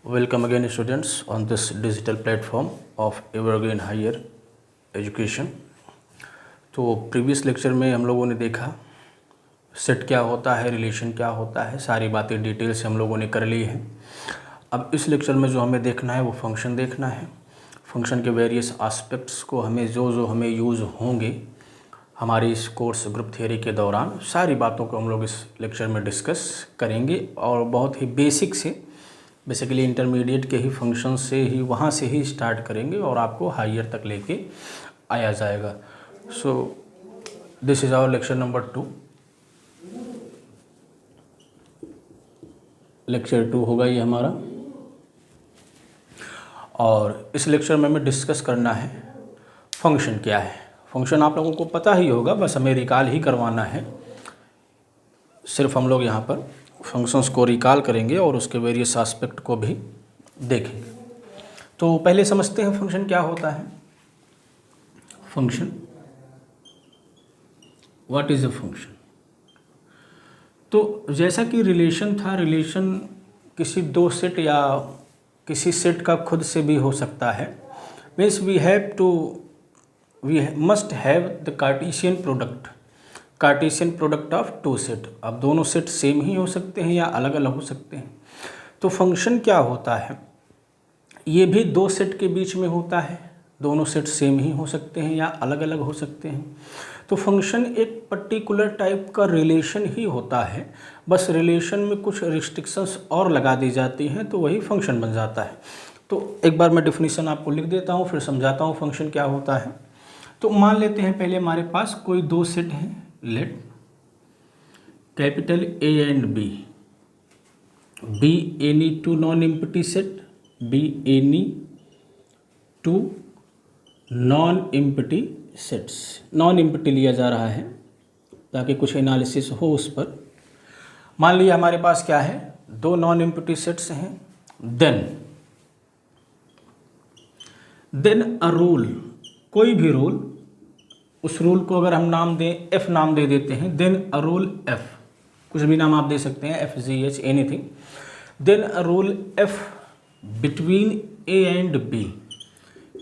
Welcome again students on this digital platform of Evergreen Higher Education। तो previous lecture में हम लोगों ने देखा सेट क्या होता है, रिलेशन क्या होता है, सारी बातें डिटेल से हम लोगों ने कर ली है। अब इस लेक्चर में जो हमें देखना है वो फंक्शन देखना है। फंक्शन के वेरियस एस्पेक्ट्स को हमें जो हमें यूज़ होंगे हमारे इस कोर्स ग्रुप थियरी के दौरान, सारी बातों को हम लोग इस लेक्चर में डिस्कस करेंगे और बहुत ही बेसिक से बेसिकली इंटरमीडिएट के ही फंक्शन से ही वहाँ से ही स्टार्ट करेंगे और आपको हायर तक लेके आया जाएगा। So this is our lecture number 2। Lecture 2 होगा ये हमारा, और इस लेक्चर में हमें डिस्कस करना है फंक्शन क्या है। फंक्शन आप लोगों को पता ही होगा, बस हमें रिकॉल ही करवाना है। सिर्फ हम लोग यहाँ पर फंक्शंस को रिकॉल करेंगे और उसके वेरियस एस्पेक्ट को भी देखेंगे। तो पहले समझते हैं फंक्शन क्या होता है। Function, what is a function. तो जैसा कि रिलेशन था, रिलेशन किसी दो सेट या किसी सेट का खुद से भी हो सकता है। Means we must have the Cartesian product of two set. अब दोनों सेट सेम ही हो सकते हैं या अलग अलग हो सकते हैं। तो फंक्शन क्या होता है, ये भी दो सेट के बीच में होता है। दोनों सेट सेम ही हो सकते हैं या अलग अलग हो सकते हैं। तो फंक्शन एक पर्टिकुलर टाइप का रिलेशन ही होता है, बस रिलेशन में कुछ रिस्ट्रिक्शंस और लगा दी जाती हैं तो वही फंक्शन बन जाता है। तो एक बार मैं डेफिनेशन आपको लिख देता हूँ, फिर समझाता हूँ फंक्शन क्या होता है। तो मान लेते हैं पहले हमारे पास कोई दो सेट हैं। Let capital A and B be any two non-empty set, be any two non-empty sets। Non-empty लिया जा रहा है ताकि कुछ एनालिसिस हो उस पर। मान लिया हमारे पास क्या है, दो नॉन-एम्प्टी सेट्स हैं। देन अ रूल, कोई भी रूल, उस रूल को अगर हम नाम दें, F नाम दे देते हैं। देन अ रूल F, कुछ भी नाम आप दे सकते हैं, FGH anything. Then a rule F between A and B,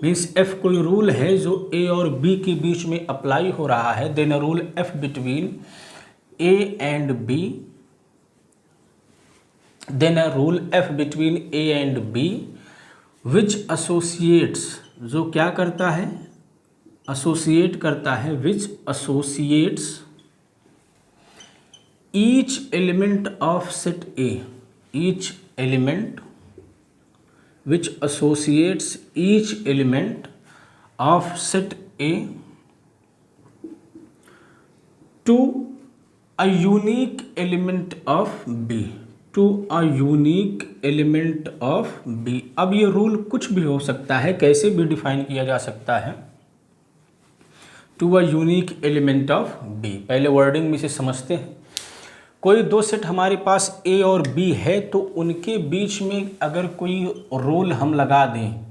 means F कोई रूल है जो A और B के बीच में अप्लाई हो रहा है। Then a rule F between A and B, then a rule F between A and B which associates, जो क्या करता है, एसोसिएट करता है, which associates each element of set A, each element which associates each element of set A to a unique element of B, to a unique element of B। अब ये rule कुछ भी हो सकता है, कैसे भी डिफाइन किया जा सकता है। To a unique element of B, पहले वर्डिंग में से समझते हैं। कोई दो सेट हमारे पास A और B है, तो उनके बीच में अगर कोई रूल हम लगा दें,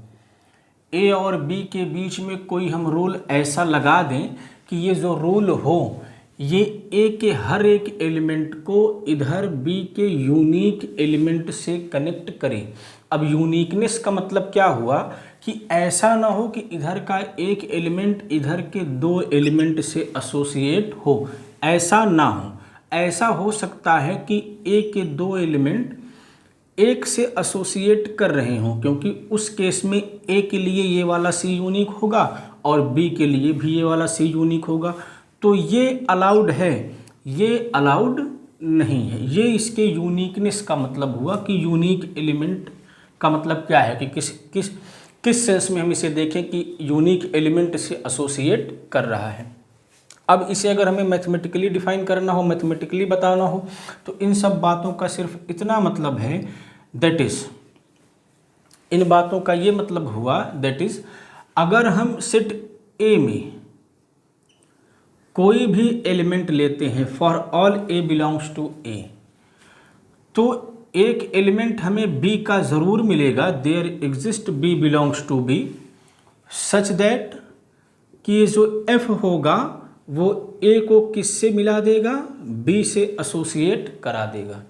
A और B के बीच में कोई हम रूल ऐसा लगा दें कि ये जो रूल हो ये A के हर एक एलिमेंट को इधर B के यूनिक एलिमेंट से कनेक्ट करे। अब यूनिकनेस का मतलब क्या हुआ कि ऐसा ना हो कि इधर का एक एलिमेंट इधर के दो एलिमेंट से एसोसिएट हो, ऐसा ना हो। ऐसा हो सकता है कि A के दो एलिमेंट एक से एसोसिएट कर रहे हों, क्योंकि उस केस में A के लिए ये वाला C यूनिक होगा और B के लिए भी ये वाला C यूनिक होगा। तो ये अलाउड है, ये अलाउड नहीं है। ये इसके यूनिकनेस का मतलब हुआ कि यूनिक एलिमेंट का मतलब क्या है कि किस सेंस में हम इसे देखें कि यूनिक एलिमेंट से एसोसिएट कर रहा है। अब इसे अगर हमें मैथमेटिकली डिफाइन करना हो, मैथमेटिकली बताना हो, तो इन सब बातों का सिर्फ इतना मतलब है, दैट इज, इन बातों का ये मतलब हुआ, दैट इज, अगर हम सेट A में कोई भी एलिमेंट लेते हैं, for all A belongs to A, तो एक एलिमेंट हमें B का ज़रूर मिलेगा। There exist B belongs to B such that कि ये जो F होगा वो A को किससे मिला देगा, B से एसोसिएट करा देगा।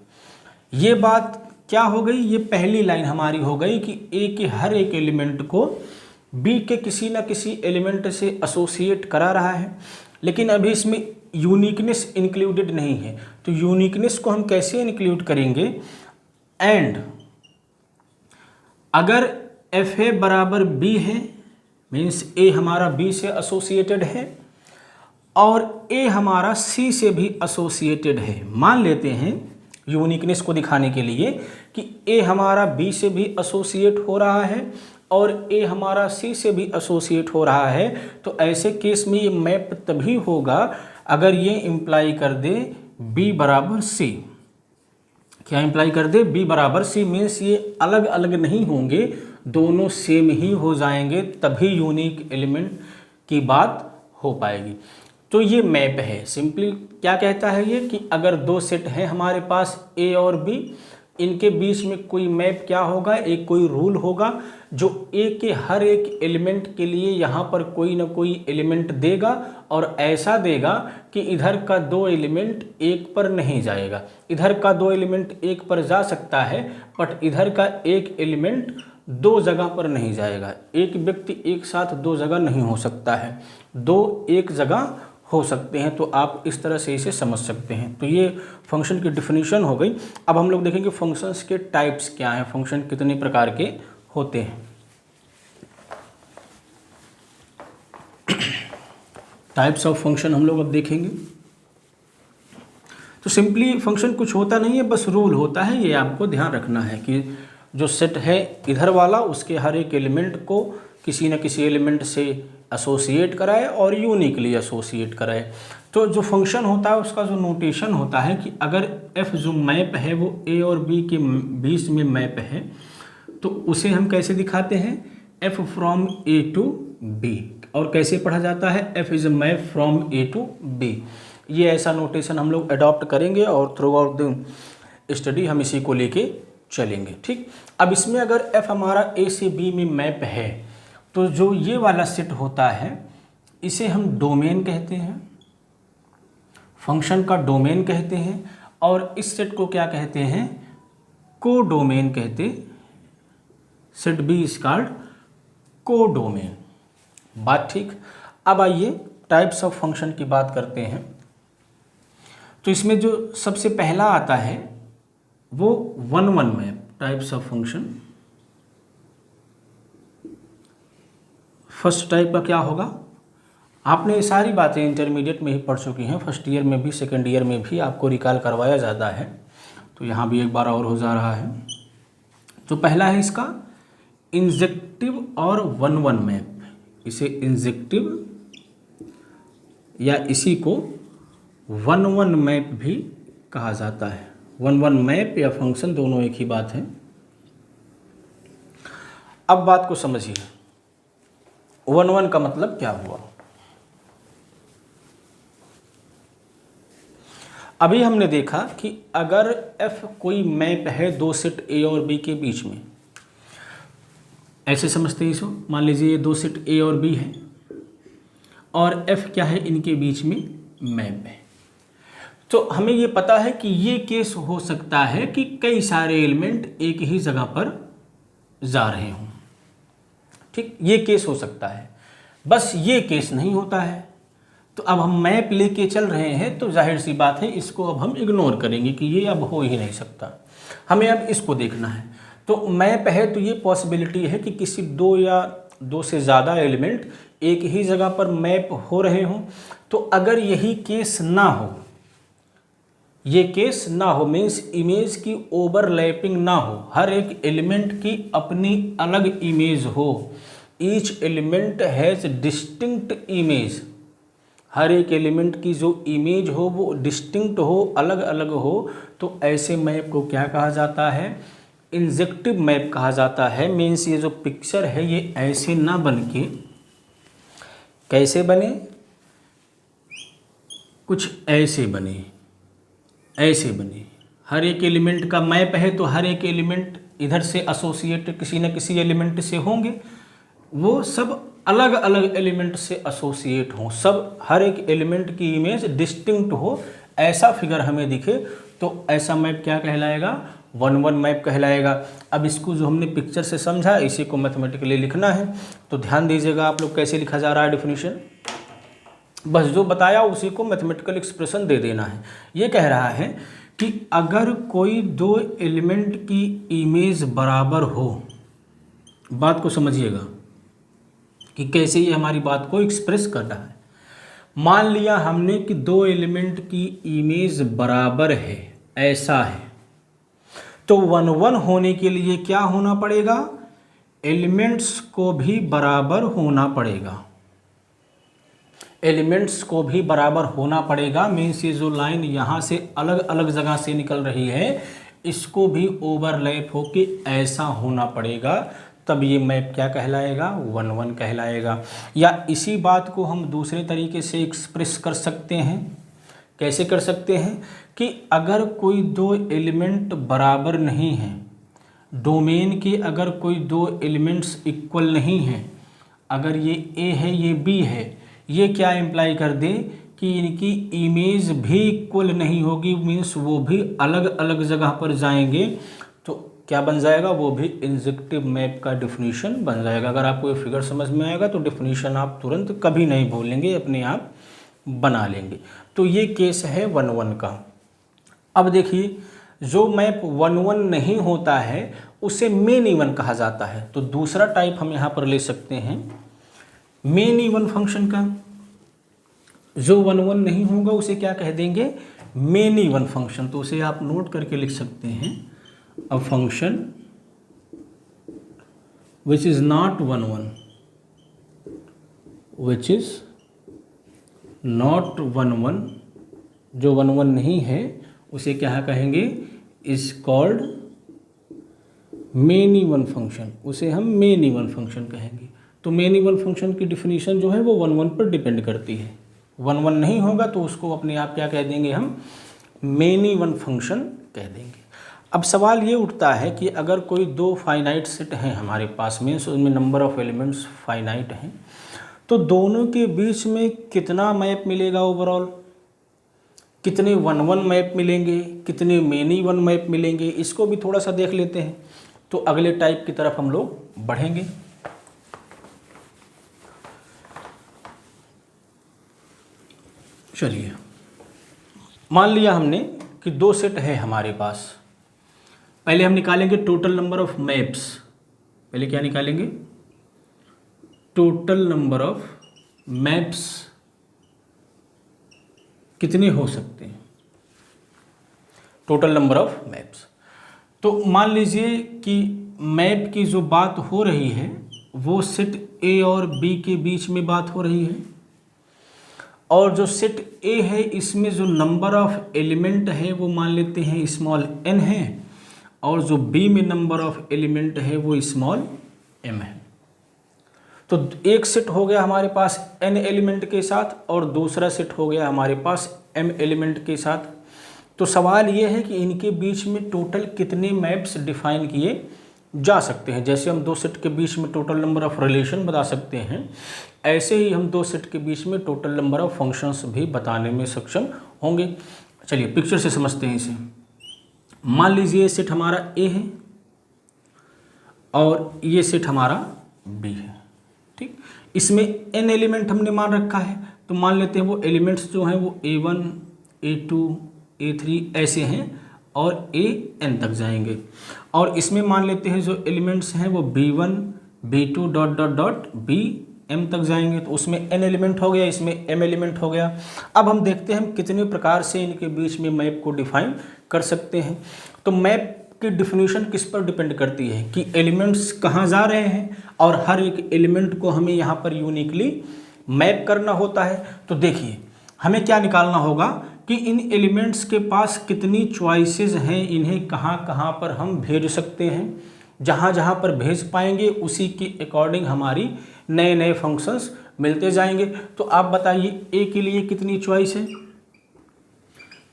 ये बात क्या हो गई, ये पहली लाइन हमारी हो गई कि ए के हर एक एलिमेंट को बी के किसी ना किसी एलिमेंट से एसोसिएट करा रहा है, लेकिन अभी इसमें यूनिकनेस इंक्लूडेड नहीं है। तो यूनिकनेस को हम कैसे इंक्लूड करेंगे, एंड अगर एफ ए बराबर बी है मीन्स ए हमारा बी से एसोसिएटेड है और ए हमारा सी से भी एसोसिएटेड है। मान लेते हैं यूनिकनेस को दिखाने के लिए कि ए हमारा बी से भी एसोसिएट हो रहा है और ए हमारा सी से भी एसोसिएट हो रहा है, तो ऐसे केस में ये मैप तभी होगा अगर ये इम्प्लाई कर दे बी बराबर सी। क्या इम्प्लाई कर दे, बी बराबर सी मीन्स ये अलग अलग नहीं होंगे, दोनों सेम ही हो जाएंगे, तभी यूनिक एलिमेंट की बात हो पाएगी। तो ये मैप है। सिंपली क्या कहता है ये कि अगर दो सेट हैं हमारे पास ए और बी, इनके बीच में कोई मैप क्या होगा, एक कोई रूल होगा जो ए के हर एक एलिमेंट के लिए यहाँ पर कोई ना कोई एलिमेंट देगा और ऐसा देगा कि इधर का दो एलिमेंट एक पर नहीं जाएगा। इधर का दो एलिमेंट एक पर जा सकता है बट इधर का एक एलिमेंट दो जगह पर नहीं जाएगा। एक व्यक्ति एक साथ दो जगह नहीं हो सकता है, दो एक जगह हो सकते हैं। तो आप इस तरह से इसे समझ सकते हैं। तो ये फंक्शन की डिफिनीशन हो गई। अब हम लोग देखेंगे फंक्शंस के टाइप्स क्या हैं, फंक्शन कितने प्रकार के होते हैं। टाइप्स ऑफ फंक्शन हम लोग अब देखेंगे। तो सिंपली फंक्शन कुछ होता नहीं है, बस रूल होता है। ये आपको ध्यान रखना है कि जो सेट है इधर वाला उसके हर एक एलिमेंट को किसी न किसी एलिमेंट से एसोसिएट कराए और यूनिकली एसोसिएट कराए। तो जो फंक्शन होता है उसका जो नोटेशन होता है कि अगर f जो मैप है वो a और b के बीच में मैप है तो उसे हम कैसे दिखाते हैं, f from a to b। और कैसे पढ़ा जाता है, f is a map from a to b। ये ऐसा नोटेशन हम लोग अडॉप्ट करेंगे और थ्रू आउट द स्टडी हम इसी को लेके चलेंगे। ठीक, अब इसमें अगर f हमारा a से b में मैप है तो जो ये वाला सेट होता है इसे हम डोमेन कहते हैं, फंक्शन का डोमेन कहते हैं। और इस सेट को क्या कहते हैं, को डोमेन कहते। सेट बी इज कॉल्ड को डोमेन। बात ठीक। अब आइए टाइप्स ऑफ फंक्शन की बात करते हैं। तो इसमें जो सबसे पहला आता है वो one one map, types of function. First type का क्या होगा, आपने ये सारी बातें इंटरमीडिएट में ही पढ़ चुकी हैं, फर्स्ट ईयर में भी सेकंड ईयर में भी आपको रिकॉल करवाया जाता है, तो यहाँ भी एक बार और हो जा रहा है। तो पहला है इसका इंजेक्टिव और वन वन मैप। इसे इंजेक्टिव या इसी को वन वन मैप भी कहा जाता है। वन वन मैप या फंक्शन दोनों एक ही बात है। अब बात को समझिए, वन वन का मतलब क्या हुआ। अभी हमने देखा कि अगर f कोई मैप है दो सेट a और b के बीच में, ऐसे समझते हैं इसको। मान लीजिए ये दो सेट a और b है और f क्या है, इनके बीच में मैप है। तो हमें ये पता है कि ये केस हो सकता है कि कई सारे एलिमेंट एक ही जगह पर जा रहे हों। ठीक, ये केस हो सकता है, बस ये केस नहीं होता है। तो अब हम मैप लेके चल रहे हैं तो जाहिर सी बात है इसको अब हम इग्नोर करेंगे कि ये अब हो ही नहीं सकता। हमें अब इसको देखना है। तो मैप है तो ये पॉसिबिलिटी है कि किसी दो या दो से ज़्यादा एलिमेंट एक ही जगह पर मैप हो रहे हों। तो अगर यही केस ना हो, ये केस ना हो मीन्स इमेज की ओवरलैपिंग ना हो, हर एक एलिमेंट की अपनी अलग इमेज हो, each element has distinct image, हर एक एलिमेंट की जो इमेज हो वो डिस्टिंक्ट हो, अलग अलग हो, तो ऐसे मैप को क्या कहा जाता है, इंजेक्टिव मैप कहा जाता है। मीन्स ये जो पिक्चर है ये ऐसे ना बन के कैसे बने, कुछ ऐसे बने, ऐसे बने। हर एक एलिमेंट का मैप है तो हर एक एलिमेंट इधर से एसोसिएट किसी न किसी एलिमेंट से होंगे, वो सब अलग अलग एलिमेंट से एसोसिएट हों, सब हर एक एलिमेंट की इमेज डिस्टिंक्ट हो, ऐसा फिगर हमें दिखे तो ऐसा मैप क्या कहलाएगा, 1-1 मैप कहलाएगा। अब इसको जो हमने पिक्चर से समझा इसी को मैथमेटिकली लिखना है, तो ध्यान दीजिएगा आप लोग कैसे लिखा जा रहा है डेफिनेशन। बस जो बताया उसी को मैथमेटिकल एक्सप्रेशन दे देना है। ये कह रहा है कि अगर कोई दो एलिमेंट की इमेज बराबर हो, बात को समझिएगा कि कैसे ये हमारी बात को एक्सप्रेस कर रहा है। मान लिया हमने कि दो एलिमेंट की इमेज बराबर है, ऐसा है, तो 1-1 होने के लिए क्या होना पड़ेगा, एलिमेंट्स को भी बराबर होना पड़ेगा। एलिमेंट्स को भी बराबर होना पड़ेगा मीन्स ये जो लाइन यहाँ से अलग अलग जगह से निकल रही है इसको भी ओवरलैप होके ऐसा होना पड़ेगा, तब ये मैप क्या कहलाएगा, 1-1 कहलाएगा। या इसी बात को हम दूसरे तरीके से एक्सप्रेस कर सकते हैं। कैसे कर सकते हैं कि अगर कोई दो एलिमेंट बराबर नहीं हैं, डोमेन के अगर कोई दो एलिमेंट्स इक्वल नहीं हैं, अगर ये A है ये B है, ये क्या इम्प्लाई कर दे कि इनकी इमेज भी इक्वल नहीं होगी, मीन्स वो भी अलग अलग जगह पर जाएंगे, तो क्या बन जाएगा, वो भी इंजेक्टिव मैप का डेफिनेशन बन जाएगा। अगर आपको ये फिगर समझ में आएगा तो डेफिनेशन आप तुरंत कभी नहीं भूलेंगे, अपने आप बना लेंगे। तो ये केस है 1-1 का। अब देखिए जो मैप 1-1 नहीं होता है उसे मेन इवन कहा जाता है। तो दूसरा टाइप हम यहाँ पर ले सकते हैं मेन इवन फंक्शन का। जो 1-1 नहीं होगा उसे क्या कह देंगे, मेन इवन फंक्शन। तो उसे आप नोट करके लिख सकते हैं, a function which is not 1-1, which is not 1-1, जो 1-1 नहीं है उसे क्या कहेंगे, is called main even function. उसे हम मेन इवन फंक्शन कहेंगे। तो मेन इवन फंक्शन की डिफिनीशन जो है वो 1-1 पर डिपेंड करती है। 1-1 नहीं होगा तो उसको अपने आप क्या कह देंगे, हम मेन इवन फंक्शन कह देंगे। अब सवाल ये उठता है कि अगर कोई दो फाइनाइट सेट हैं हमारे पास में, उसमें नंबर ऑफ एलिमेंट्स फाइनाइट हैं, तो दोनों के बीच में कितना मैप मिलेगा ओवरऑल, कितने 1-1 मैप मिलेंगे, कितने मेन इवन मैप मिलेंगे, इसको भी थोड़ा सा देख लेते हैं। तो अगले टाइप की तरफ हम लोग बढ़ेंगे। चलिए मान लिया हमने कि दो सेट है हमारे पास। पहले हम निकालेंगे टोटल नंबर ऑफ मैप्स। पहले क्या निकालेंगे, टोटल नंबर ऑफ मैप्स कितने हो सकते हैं, टोटल नंबर ऑफ मैप्स। तो मान लीजिए कि मैप की जो बात हो रही है वो सेट A और B के बीच में बात हो रही है, और जो सेट A है इसमें जो नंबर ऑफ एलिमेंट है वो मान लेते हैं स्मॉल n है, और जो B में नंबर ऑफ एलिमेंट है वो स्मॉल m है। तो एक सेट हो गया हमारे पास n एलिमेंट के साथ और दूसरा सेट हो गया हमारे पास m एलिमेंट के साथ। तो सवाल ये है कि इनके बीच में टोटल कितने मैप्स डिफाइन किए जा सकते हैं। जैसे हम दो सेट के बीच में टोटल नंबर ऑफ रिलेशन बता सकते हैं, ऐसे ही हम दो सेट के बीच में टोटल नंबर ऑफ फंक्शंस भी बताने में सक्षम होंगे। चलिए पिक्चर से समझते हैं इसे। मान लीजिए सेट हमारा A है और ये सेट हमारा B है, ठीक। इसमें n एलिमेंट हमने मान रखा है, तो मान लेते हैं वो एलिमेंट्स जो हैं वो A1, A2, A3 ऐसे हैं और An तक जाएंगे। और इसमें मान लेते हैं जो एलिमेंट्स हैं वो B1, B2 dot dot dot Bm तक जाएंगे। तो उसमें n एलिमेंट हो गया, इसमें m एलिमेंट हो गया। अब हम देखते हैं हम कितने प्रकार से इनके बीच में मैप को डिफाइन कर सकते हैं। तो मैप की डिफिनीशन किस पर डिपेंड करती है कि एलिमेंट्स कहाँ जा रहे हैं, और हर एक एलिमेंट को हमें यहाँ पर यूनिकली मैप करना होता है। तो देखिए हमें क्या निकालना होगा कि इन एलिमेंट्स के पास कितनी चॉइसेस हैं, इन्हें कहाँ कहाँ पर हम भेज सकते हैं। जहाँ जहाँ पर भेज पाएंगे उसी के अकॉर्डिंग हमारी नए नए फंक्शंस मिलते जाएंगे। तो आप बताइए A के लिए कितनी चॉइस है,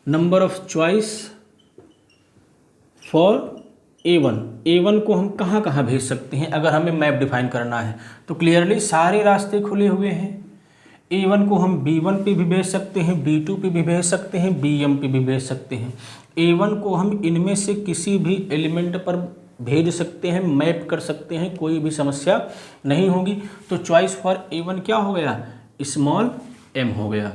number of choice for A1 को हम कहाँ कहाँ भेज सकते हैं अगर हमें मैप डिफाइन करना है। तो क्लियरली सारे रास्ते खुले हुए हैं। A1 को हम B1 पे भी भेज सकते हैं, B2 पे भी भेज सकते हैं, BM पे भी भेज सकते हैं। A1 को हम इनमें से किसी भी एलिमेंट पर भेज सकते हैं, मैप कर सकते हैं, कोई भी समस्या नहीं होगी। तो चॉइस फॉर A1 क्या हो गया, स्मॉल m हो गया।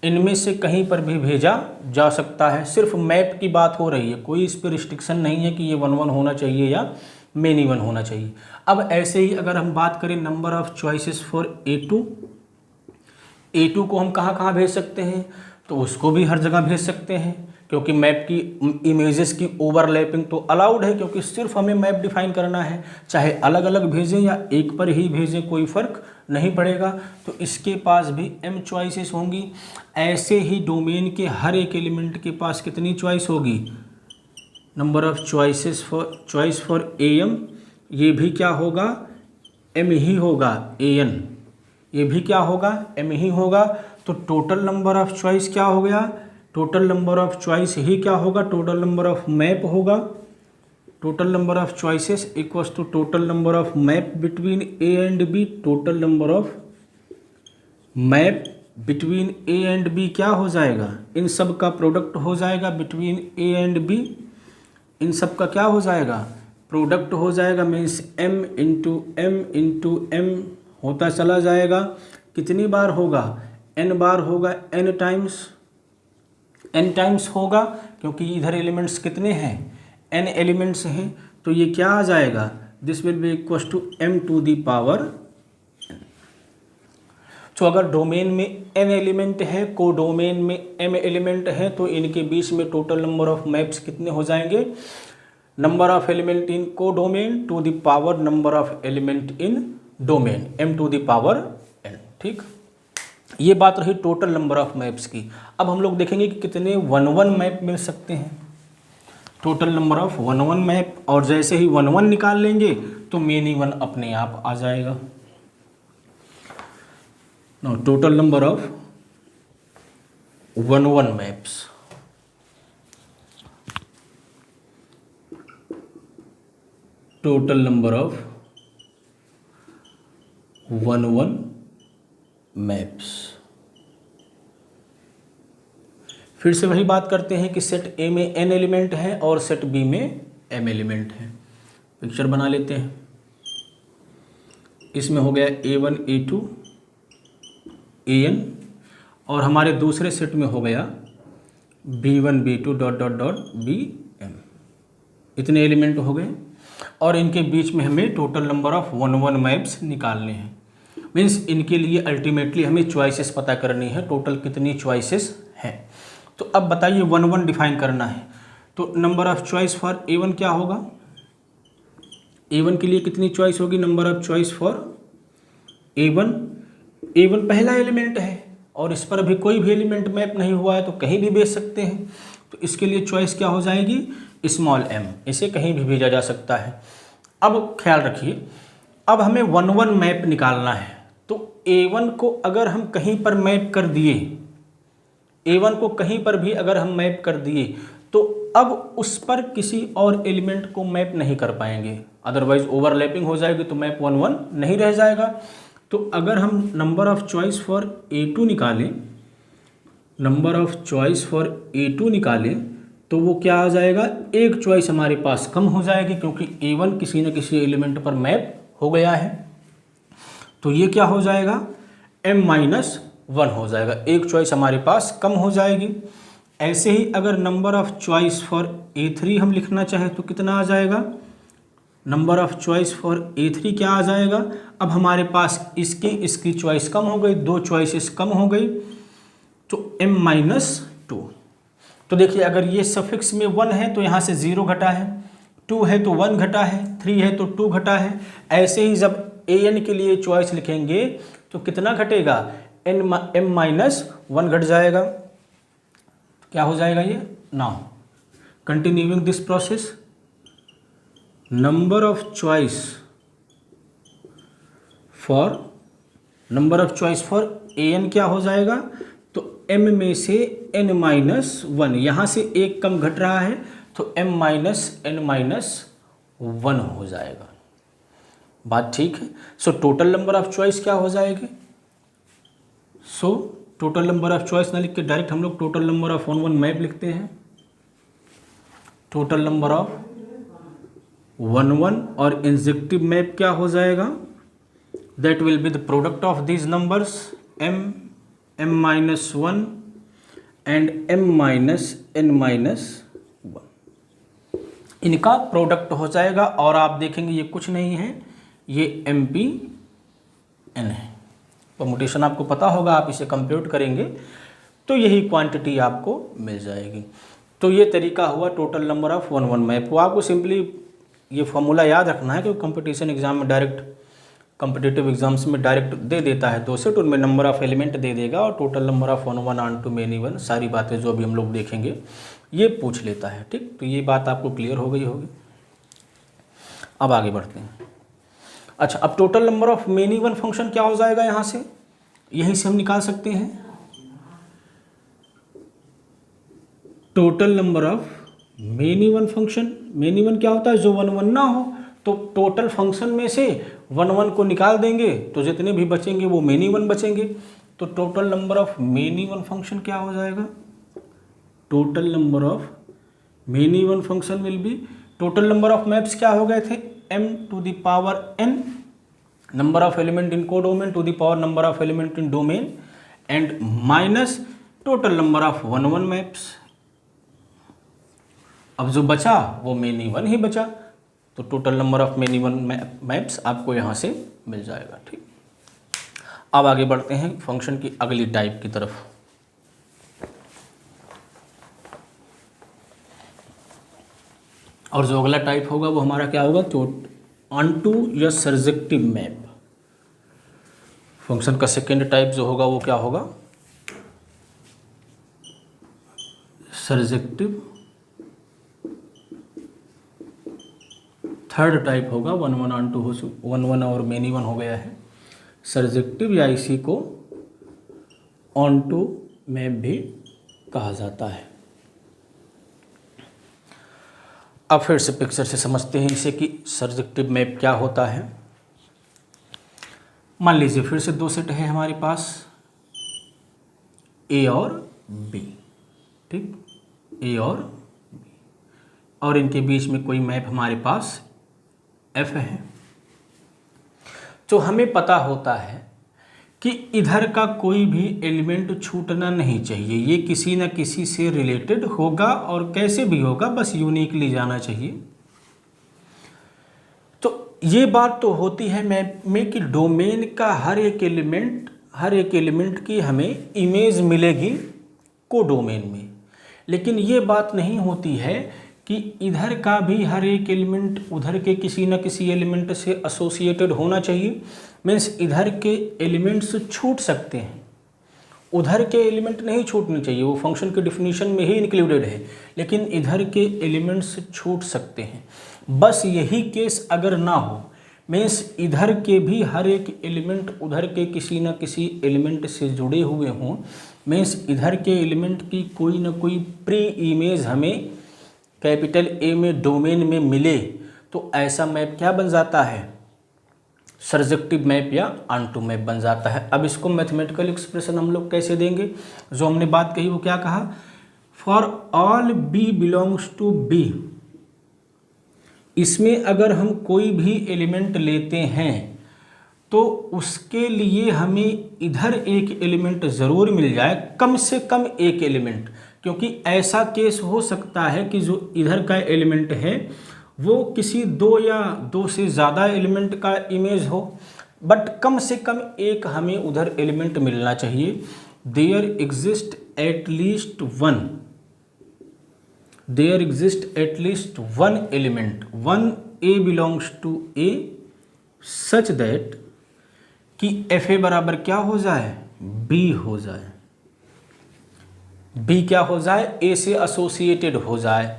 इनमें से कहीं पर भी भेजा जा सकता है, सिर्फ मैप की बात हो रही है, कोई इस पर रिस्ट्रिक्शन नहीं है कि ये 1 1 होना चाहिए या मेनी 1 होना चाहिए। अब ऐसे ही अगर हम बात करें number of choices for A2 को हम कहाँ कहाँ भेज सकते हैं, तो उसको भी हर जगह भेज सकते हैं, क्योंकि मैप की इमेजेस की ओवरलैपिंग तो अलाउड है, क्योंकि सिर्फ हमें मैप डिफाइन करना है, चाहे अलग अलग भेजें या एक पर ही भेजें कोई फ़र्क नहीं पड़ेगा। तो इसके पास भी m चॉइसेस होंगी। ऐसे ही डोमेन के हर एक एलिमेंट के पास कितनी चॉइस होगी, number of choice for AM, ये भी क्या होगा, m ही होगा। AN ये भी क्या होगा, m ही होगा। तो टोटल नंबर ऑफ चॉइस क्या हो गया, टोटल नंबर ऑफ चॉइस ही क्या होगा, टोटल नंबर ऑफ मैप होगा। Total number of choices equals to total number of map between A and B। Total number of map between A and B क्या हो जाएगा, इन सब का प्रोडक्ट हो जाएगा बिटवीन A एंड B, इन सब का क्या हो जाएगा, प्रोडक्ट हो जाएगा। मीन्स m इंटू m होता चला जाएगा। कितनी बार होगा, n बार होगा, n टाइम्स होगा, क्योंकि इधर एलिमेंट्स कितने हैं, n एलिमेंट्स हैं। तो ये क्या आ जाएगा, this will be equal to m to the power. तो अगर डोमेन में n एलिमेंट है, को डोमेन में m एलिमेंट है, तो इनके बीच में टोटल नंबर ऑफ मैप्स कितने हो जाएंगे, नंबर ऑफ एलिमेंट इन को domain to the power number of element in domain, m to the power n। ठीक, ये बात रही टोटल नंबर ऑफ मैप्स की। अब हम लोग देखेंगे कि कितने 1 1 मैप मिल सकते हैं। टोटल नंबर ऑफ 1 1 मैप, और जैसे ही 1 1 निकाल लेंगे तो मेनी 1 अपने आप आ जाएगा। No, total number of 1 1 maps, total number of 1 1 maps. फिर से वही बात करते हैं कि सेट A में n एलिमेंट है और सेट B में m एलिमेंट है। पिक्चर बना लेते हैं। इसमें हो गया A1 A2 AN, और हमारे दूसरे सेट में हो गया B1 B2 dot dot dot BM। इतने एलिमेंट हो गए, और इनके बीच में हमें टोटल नंबर ऑफ 1 1 मैप्स निकालने हैं। मीन्स इनके लिए अल्टीमेटली हमें चॉइसेस पता करनी है, टोटल कितनी चॉइसेस हैं। तो अब बताइए 1 1 डिफाइन करना है, तो number of choice for A1 क्या होगा, A1 के लिए कितनी चॉइस होगी, number of choice for A1 पहला एलिमेंट है और इस पर अभी कोई भी एलिमेंट मैप नहीं हुआ है, तो कहीं भी भेज सकते हैं। तो इसके लिए चॉइस क्या हो जाएगी, स्मॉल m, इसे कहीं भी भेजा जा सकता है। अब ख्याल रखिए, अब हमें 1 1 मैप निकालना है। तो A1 को अगर हम कहीं पर मैप कर दिए, A1 को कहीं पर भी अगर हम मैप कर दिए, तो अब उस पर किसी और एलिमेंट को मैप नहीं कर पाएंगे, अदरवाइज ओवरलैपिंग हो जाएगी, तो मैप 1 1 नहीं रह जाएगा। तो अगर हम number of choice for A2 निकालें, number of choice for A2 निकालें, तो वो क्या आ जाएगा, एक चॉइस हमारे पास कम हो जाएगी, क्योंकि A1 किसी न किसी एलिमेंट पर मैप हो गया है। तो ये क्या हो जाएगा, m-1 हो जाएगा, एक चॉइस हमारे पास कम हो जाएगी। ऐसे ही अगर number of choice for A3 हम लिखना चाहें तो कितना आ जाएगा, number of choice for A3 क्या आ जाएगा। अब हमारे पास इसकी चॉइस कम हो गई, 2 चॉइसेस कम हो गई, तो m-2। तो देखिए, अगर ये सफिक्स में 1 है तो यहाँ से 0 घटा है, 2 है तो 1 घटा है, 3 है तो 2 घटा है। ऐसे ही जब AN के लिए चॉइस लिखेंगे तो कितना घटेगा, m-1 घट जाएगा। क्या हो जाएगा ये, now continuing this process, number of choice for AN क्या हो जाएगा, तो m में से n-1, यहाँ से एक कम घट रहा है, तो m-n-1 हो जाएगा। बात ठीक है। So total number of choice क्या हो जाएगी, so total number of choice ना लिख के डायरेक्ट हम लोग total number of on one map लिखते हैं। Total number of one one और इंजेक्टिव मैप क्या हो जाएगा, that will be the product of these numbers m m-1 and m-n-1, इनका प्रोडक्ट हो जाएगा। और आप देखेंगे ये कुछ नहीं है, ये MP-n है। परमुटेशन आपको पता होगा, आप इसे कंप्यूट करेंगे तो यही क्वांटिटी आपको मिल जाएगी। तो ये तरीका हुआ total number of one one map. वो आपको सिंपली ये फॉर्मूला याद रखना है, क्योंकि कंपटीशन एग्जाम में डायरेक्ट, कॉम्पिटिटिव एग्जाम्स में डायरेक्ट दे देता है 2 सेट, उनमें नंबर ऑफ एलिमेंट दे देगा और total number of one one onto many one, सारी बातें जो अभी हम लोग देखेंगे ये पूछ लेता है। ठीक, तो ये बात आपको क्लियर हो गई होगी। अब आगे बढ़ते हैं। अच्छा, अब total number of many one function क्या हो जाएगा, यहाँ से यहीं से हम निकाल सकते हैं total number of many one function. Many one क्या होता है, जो वन वन ना हो, तो टोटल फंक्शन में से वन वन को निकाल देंगे तो जितने भी बचेंगे वो मेनी वन बचेंगे। तो total number of many one function क्या हो जाएगा, total number of many one function will be, total number of maps क्या हो गए थे, m to the power n, number of element in codomain to the power number of element in domain, and minus total number of one one maps. अब जो बचा वो many one ही बचा, तो total number of many one maps आपको यहाँ से मिल जाएगा। ठीक, अब आगे बढ़ते हैं फंक्शन की अगली टाइप की तरफ। और जो अगला टाइप होगा वो हमारा क्या होगा, तो ऑनटू या सर्जेक्टिव मैप। फंक्शन का सेकेंड टाइप जो होगा वो क्या होगा, सर्जेक्टिव। थर्ड टाइप होगा one one onto, one one और मेनी वन हो गया है, सर्जेक्टिव, या इसी को ऑन टू मैप भी कहा जाता है। अब फिर से पिक्चर से समझते हैं इसे कि सर्जेक्टिव मैप क्या होता है। मान लीजिए फिर से 2 सेट है हमारे पास, A और B। ठीक, A और B, और इनके बीच में कोई मैप हमारे पास F है। तो हमें पता होता है कि इधर का कोई भी एलिमेंट छूटना नहीं चाहिए, ये किसी न किसी से रिलेटेड होगा और कैसे भी होगा, बस यूनिकली जाना चाहिए। तो ये बात तो होती है मैप में कि डोमेन का हर एक एलिमेंट की हमें इमेज मिलेगी कोडोमेन में, लेकिन ये बात नहीं होती है कि इधर का भी हर एक एलिमेंट उधर के किसी न किसी एलिमेंट से एसोसिएटेड होना चाहिए। मीन्स इधर के एलिमेंट्स छूट सकते हैं, उधर के एलिमेंट नहीं छूटने चाहिए, वो फंक्शन के डिफिनीशन में ही इंक्लूडेड है, लेकिन इधर के एलिमेंट्स छूट सकते हैं। बस यही केस अगर ना हो, मीन्स इधर के भी हर एक एलिमेंट उधर के किसी न किसी एलिमेंट से जुड़े हुए हों, मीन्स इधर के एलिमेंट की कोई ना कोई प्री इमेज हमें कैपिटल A में डोमेन में मिले, तो ऐसा मैप क्या बन जाता है, सर्जेक्टिव मैप या ऑनटू मैप बन जाता है। अब इसको मैथमेटिकल एक्सप्रेशन हम लोग कैसे देंगे, जो हमने बात कही वो क्या कहा, for all B belongs to B। इसमें अगर हम कोई भी एलिमेंट लेते हैं तो उसके लिए हमें इधर एक एलिमेंट ज़रूर मिल जाए, कम से कम एक एलिमेंट, क्योंकि ऐसा केस हो सकता है कि जो इधर का एलिमेंट है वो किसी 2 या 2 से ज़्यादा एलिमेंट का इमेज हो, बट कम से कम एक हमें उधर एलिमेंट मिलना चाहिए। There exist at least one element, one A belongs to A such that कि FA बराबर क्या हो जाए, B हो जाए, B क्या हो जाए, A से एसोसिएटेड हो जाए।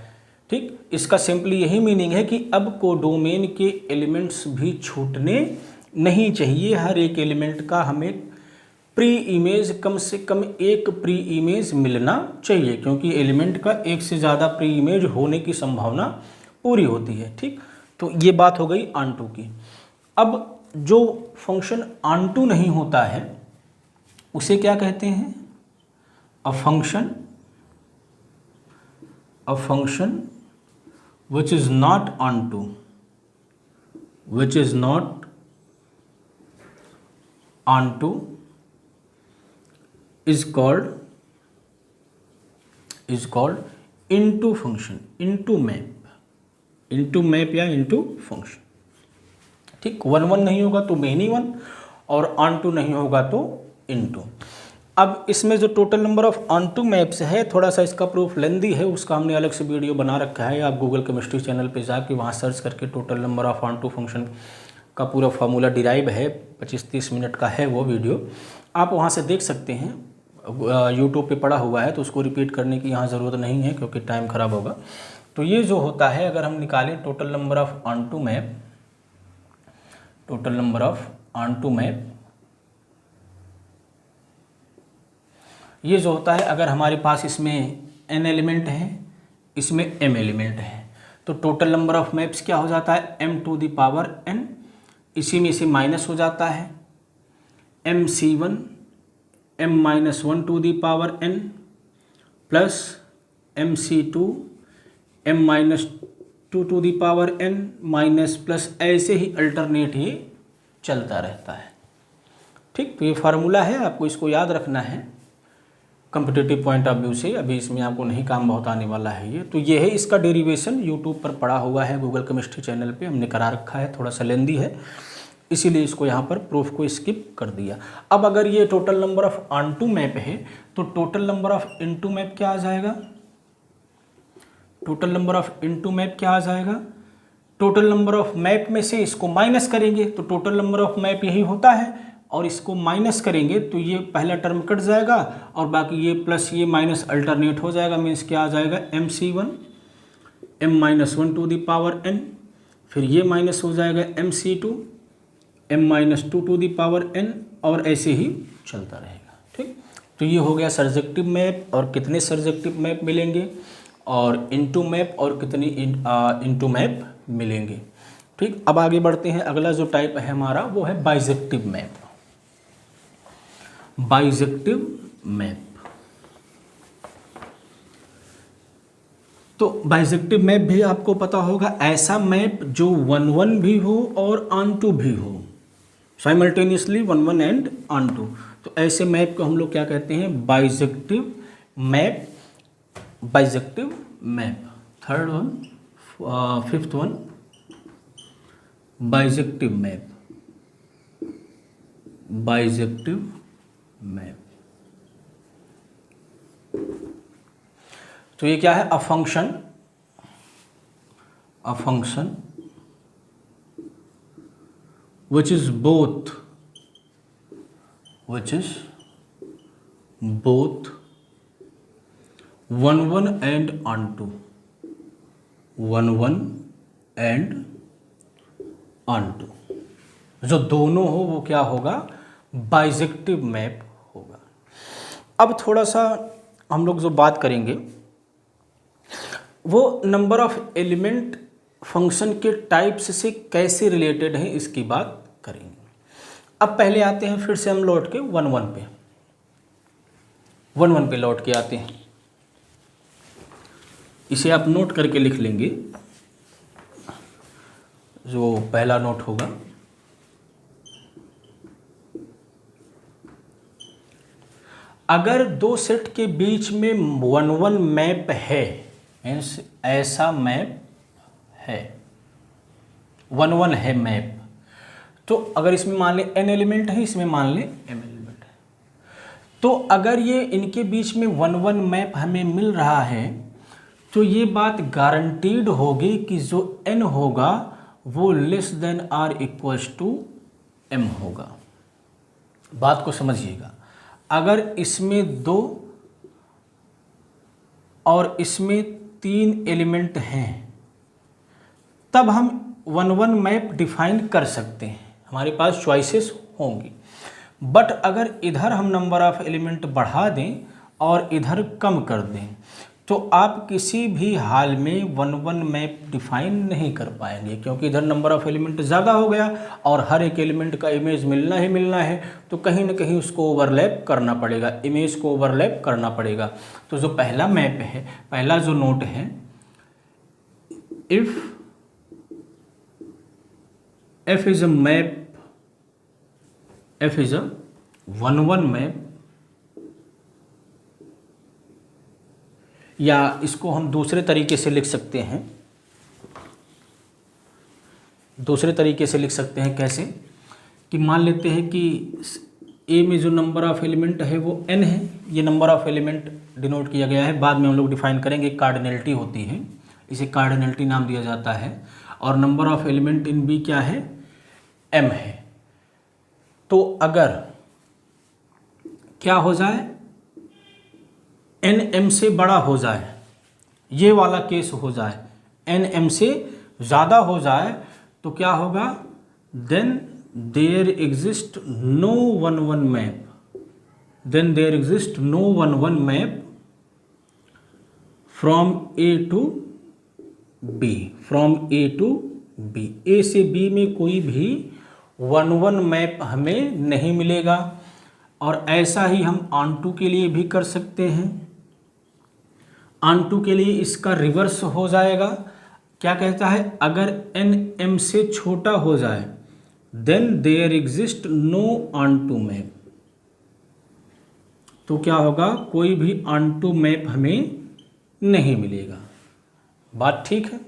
ठीक, इसका सिंपली यही मीनिंग है कि अब कोडोमेन के एलिमेंट्स भी छूटने नहीं चाहिए, हर एक एलिमेंट का हमें प्री इमेज, कम से कम एक प्री इमेज मिलना चाहिए, क्योंकि एलिमेंट का एक से ज़्यादा प्री इमेज होने की संभावना पूरी होती है। ठीक, तो ये बात हो गई ऑनटू की। अब जो फंक्शन ऑनटू नहीं होता है उसे क्या कहते हैं? A function which is not onto is called into function, into map या into function। ठीक, 1 नहीं होगा तो मेनी 1 और onto नहीं होगा तो into। अब इसमें जो total number of onto maps है, थोड़ा सा इसका प्रूफ लेंदी है, उसका हमने अलग से वीडियो बना रखा है। आप गूगल केमिस्ट्री चैनल पे जाके वहाँ सर्च करके total number of onto function का पूरा फार्मूला डिराइव है, 25-30 मिनट का है वो वीडियो, आप वहाँ से देख सकते हैं। यूट्यूब पे पड़ा हुआ है तो उसको रिपीट करने की यहाँ ज़रूरत नहीं है क्योंकि टाइम ख़राब होगा। तो ये जो होता है, अगर हम निकालें total number of onto map, ये जो होता है, अगर हमारे पास इसमें n एलिमेंट है, इसमें m एलिमेंट है, तो टोटल नंबर ऑफ मैप्स क्या हो जाता है? m⁴n, इसी में से माइनस हो जाता है mc1 m-1⁴n plus mc2 m-2⁴n minus plus, ऐसे ही अल्टरनेट ये चलता रहता है। ठीक, तो ये फार्मूला है, आपको इसको याद रखना है कम्पिटिटिव पॉइंट ऑफ व्यू से। अभी इसमें आपको नहीं काम बहुत आने वाला है ये। तो ये है इसका डेरिवेशन, यूट्यूब पर पड़ा हुआ है, गूगल केमिस्ट्री चैनल पे हमने करा रखा है, थोड़ा सा लेंदी है इसीलिए इसको यहाँ पर प्रूफ को स्किप कर दिया। अब अगर ये total number of onto map है तो total number of into map क्या आ जाएगा? Total number of into map क्या आ जाएगा? टोटल नंबर ऑफ मैप में से इसको माइनस करेंगे तो टोटल नंबर ऑफ मैप यही होता है, और इसको माइनस करेंगे तो ये पहला टर्म कट जाएगा और बाकी ये प्लस ये माइनस अल्टरनेट हो जाएगा। मीन्स क्या आ जाएगा? mc1 m-1⁴n, फिर ये माइनस हो जाएगा mc2 m-2⁴n, और ऐसे ही चलता रहेगा। ठीक, तो ये हो गया सर्जेक्टिव मैप, और कितने सर्जेक्टिव मैप मिलेंगे, और इनटू मैप और कितनी इनटू मैप मिलेंगे। ठीक, अब आगे बढ़ते हैं। अगला जो टाइप है हमारा वो है बाइजेक्टिव मैप। तो बाइजेक्टिव मैप भी आपको पता होगा, ऐसा मैप जो 1-1 भी हो और onto भी हो, साइमल्टेनियसली 1-1 एंड onto। तो ऐसे मैप को हम लोग क्या कहते हैं? Bijective map. Third one, fifth one, bijective map. तो ये क्या है? A function which is both 1-1 and onto, 1-1 and onto, जो दोनों हो वो क्या होगा? बाइजेक्टिव मैप होगा। अब थोड़ा सा हम लोग जो बात करेंगे वो नंबर ऑफ एलिमेंट फंक्शन के टाइप्स से कैसे रिलेटेड है इसकी बात करेंगे। अब पहले आते हैं, फिर से हम लौट के 1-1 पे लौट के आते हैं। इसे आप नोट करके लिख लेंगे, जो पहला नोट होगा। अगर दो सेट के बीच में 1-1 मैप है, मीन्स ऐसा मैप है, 1-1 है मैप, तो अगर इसमें मान ले n एलिमेंट है, इसमें मान ले m एलिमेंट है, तो अगर ये इनके बीच में 1-1 मैप हमें मिल रहा है तो ये बात गारंटीड होगी कि जो n होगा वो less than or equals to m होगा। बात को समझिएगा, अगर इसमें 2 और इसमें 3 एलिमेंट हैं तब हम 1-1 मैप डिफाइन कर सकते हैं, हमारे पास चॉइसेस होंगी। बट अगर इधर हम नंबर ऑफ एलिमेंट बढ़ा दें और इधर कम कर दें तो आप किसी भी हाल में 1-1 मैप डिफाइन नहीं कर पाएंगे, क्योंकि इधर नंबर ऑफ एलिमेंट ज़्यादा हो गया और हर एक एलिमेंट का इमेज मिलना ही मिलना है, तो कहीं ना कहीं उसको ओवरलैप करना पड़ेगा, इमेज को ओवरलैप करना पड़ेगा। तो जो पहला मैप है, पहला जो नोट है, if F is a map, F is a 1-1 map, या इसको हम दूसरे तरीके से लिख सकते हैं, दूसरे तरीके से लिख सकते हैं। कैसे? कि मान लेते हैं कि ए में जो नंबर ऑफ एलिमेंट है वो n है, ये नंबर ऑफ एलिमेंट डिनोट किया गया है, बाद में हम लोग डिफाइन करेंगे, कार्डिनलिटी होती है, इसे कार्डिनलिटी नाम दिया जाता है, और number of element in B क्या है, m है। तो अगर क्या हो जाए, n m से बड़ा हो जाए, ये वाला केस हो जाए, n m से ज़्यादा हो जाए, तो क्या होगा, then there exist no 1-1 map, then there exist no 1-1 map from A to B, from A to B, A से B में कोई भी 1-1 मैप हमें नहीं मिलेगा। और ऐसा ही हम ऑन टू के लिए भी कर सकते हैं। ऑन टू के लिए इसका रिवर्स हो जाएगा। क्या कहता है, अगर n m से छोटा हो जाए then there exist no onto map, तो क्या होगा, कोई भी ऑन टू मैप हमें नहीं मिलेगा। बात ठीक है?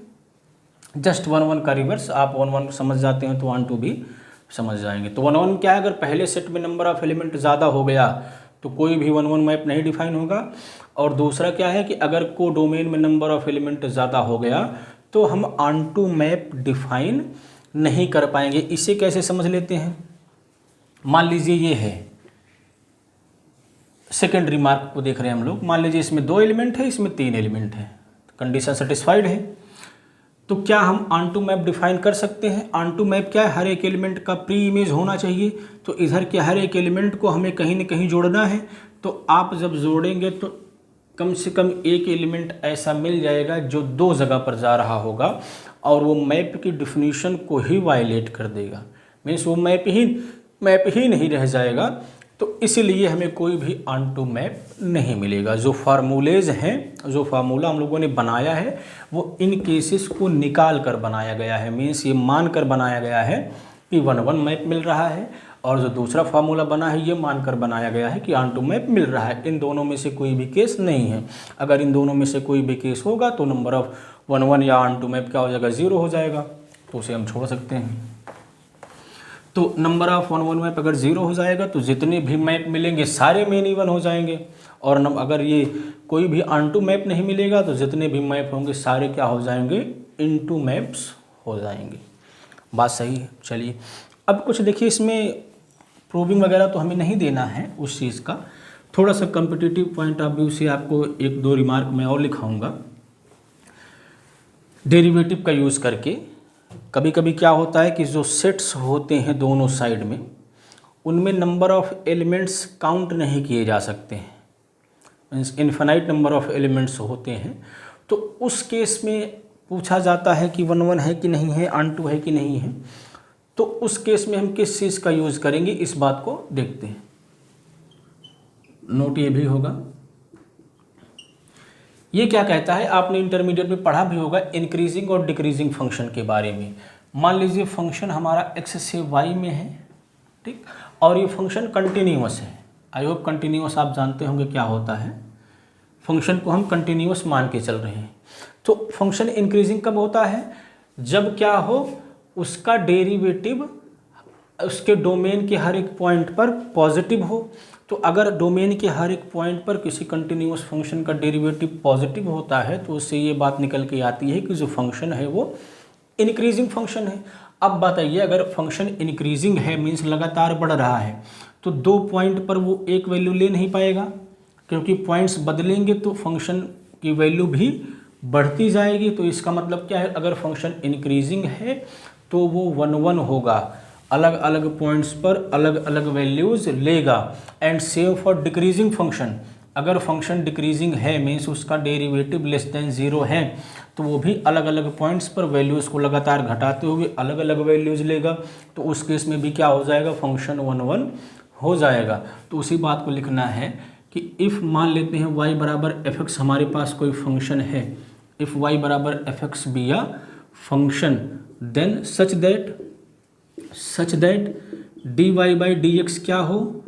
जस्ट 1-1 का रिवर्स, आप 1-1 समझ जाते हैं तो ऑन टू भी समझ जाएंगे। तो 1-1 क्या है, अगर पहले सेट में नंबर ऑफ एलिमेंट ज़्यादा हो गया तो कोई भी 1-1 मैप नहीं डिफाइन होगा। और दूसरा क्या है कि अगर को डोमेन में नंबर ऑफ एलिमेंट ज़्यादा हो गया तो हम ऑन टू मैप डिफाइन नहीं कर पाएंगे। इसे कैसे समझ लेते हैं, मान लीजिए ये है सेकेंडरी मार्क को देख रहे हैं हम लोग, मान लीजिए इसमें 2 एलिमेंट है, इसमें 3 एलिमेंट है, कंडीशन सेटिस्फाइड है, तो क्या हम ऑन टू मैप डिफाइन कर सकते हैं। ऑन टू मैप क्या है, हर एक एलिमेंट का प्री इमेज होना चाहिए, तो इधर के हर एक एलिमेंट को हमें कहीं न कहीं जोड़ना है। तो आप जब जोड़ेंगे तो कम से कम एक एलिमेंट ऐसा मिल जाएगा जो 2 जगह पर जा रहा होगा और वो मैप की डिफिनीशन को ही वायलेट कर देगा, मीन्स वो मैप ही नहीं रह जाएगा। तो इसीलिए हमें कोई भी ऑन टू मैप नहीं मिलेगा। जो फार्मूलेज हैं, जो फार्मूला हम लोगों ने बनाया है वो इन केसेस को निकाल कर बनाया गया है, मीन्स ये मान कर बनाया गया है कि 1-1 मैप मिल रहा है, और जो दूसरा फार्मूला बना है ये मानकर बनाया गया है कि ऑन टू मैप मिल रहा है। इन दोनों में से कोई भी केस नहीं है। अगर इन दोनों में से कोई भी केस होगा तो नंबर ऑफ 1-1 या ऑन टू मैप क्या हो जाएगा, 0 हो जाएगा, तो उसे हम छोड़ सकते हैं। तो नंबर ऑफ 1-1 मैप अगर 0 हो जाएगा तो जितने भी मैप मिलेंगे सारे मेन इवन हो जाएंगे, और अगर ये कोई भी ऑन टू मैप नहीं मिलेगा तो जितने भी मैप होंगे सारे क्या हो जाएंगे, इन टू मैप्स हो जाएंगे। बात सही है। चलिए अब कुछ देखिए, इसमें प्रूविंग वगैरह तो हमें नहीं देना है उस चीज़ का, थोड़ा सा कम्पिटिटिव पॉइंट ऑफ व्यू से आपको 1-2 रिमार्क मैं और लिखाऊंगा डेरिवेटिव का यूज़ करके। कभी कभी क्या होता है कि जो सेट्स होते हैं दोनों साइड में, उनमें नंबर ऑफ एलिमेंट्स काउंट नहीं किए जा सकते हैं, means infinite number of elements होते हैं। तो उस केस में पूछा जाता है कि 1-1 है कि नहीं है, ऑन टू है कि नहीं है। तो उस केस में हम किस चीज़ का यूज़ करेंगे, इस बात को देखते हैं। नोट ये भी होगा, ये क्या कहता है, आपने इंटरमीडिएट में पढ़ा भी होगा इंक्रीजिंग और डिक्रीजिंग फंक्शन के बारे में। मान लीजिए फंक्शन हमारा x से y में है, ठीक, और ये फंक्शन कंटिन्यूअस है। आई होप कंटिन्यूअस आप जानते होंगे क्या होता है, फंक्शन को हम कंटिन्यूअस मान के चल रहे हैं। तो फंक्शन इंक्रीजिंग कब होता है, जब क्या हो, उसका डेरिवेटिव उसके डोमेन के हर एक पॉइंट पर पॉजिटिव हो। तो अगर डोमेन के हर एक पॉइंट पर किसी कंटिन्यूअस फंक्शन का डेरिवेटिव पॉजिटिव होता है तो उससे ये बात निकल के आती है कि जो फंक्शन है वो इंक्रीजिंग फंक्शन है। अब बताइए, अगर फंक्शन इंक्रीजिंग है मीन्स लगातार बढ़ रहा है, तो 2 पॉइंट पर वो एक वैल्यू ले नहीं पाएगा, क्योंकि पॉइंट्स बदलेंगे तो फंक्शन की वैल्यू भी बढ़ती जाएगी। तो इसका मतलब क्या है, अगर फंक्शन इंक्रीजिंग है तो वो 1-1 होगा, अलग अलग पॉइंट्स पर अलग अलग वैल्यूज़ लेगा। And same for decreasing function, अगर फंक्शन डिक्रीजिंग है मीन्स उसका डेरिवेटिव लेस देन 0 है तो वो भी अलग अलग पॉइंट्स पर वैल्यूज़ को लगातार घटाते हुए अलग अलग वैल्यूज़ लेगा, तो उस केस में भी क्या हो जाएगा, फंक्शन 1 1 हो जाएगा। तो उसी बात को लिखना है कि इफ़ मान लेते हैं y बराबर एफ एक्स हमारे पास कोई फंक्शन है, इफ़ y बराबर एफ एक्स बी या function then such that dy by d x क्या हो,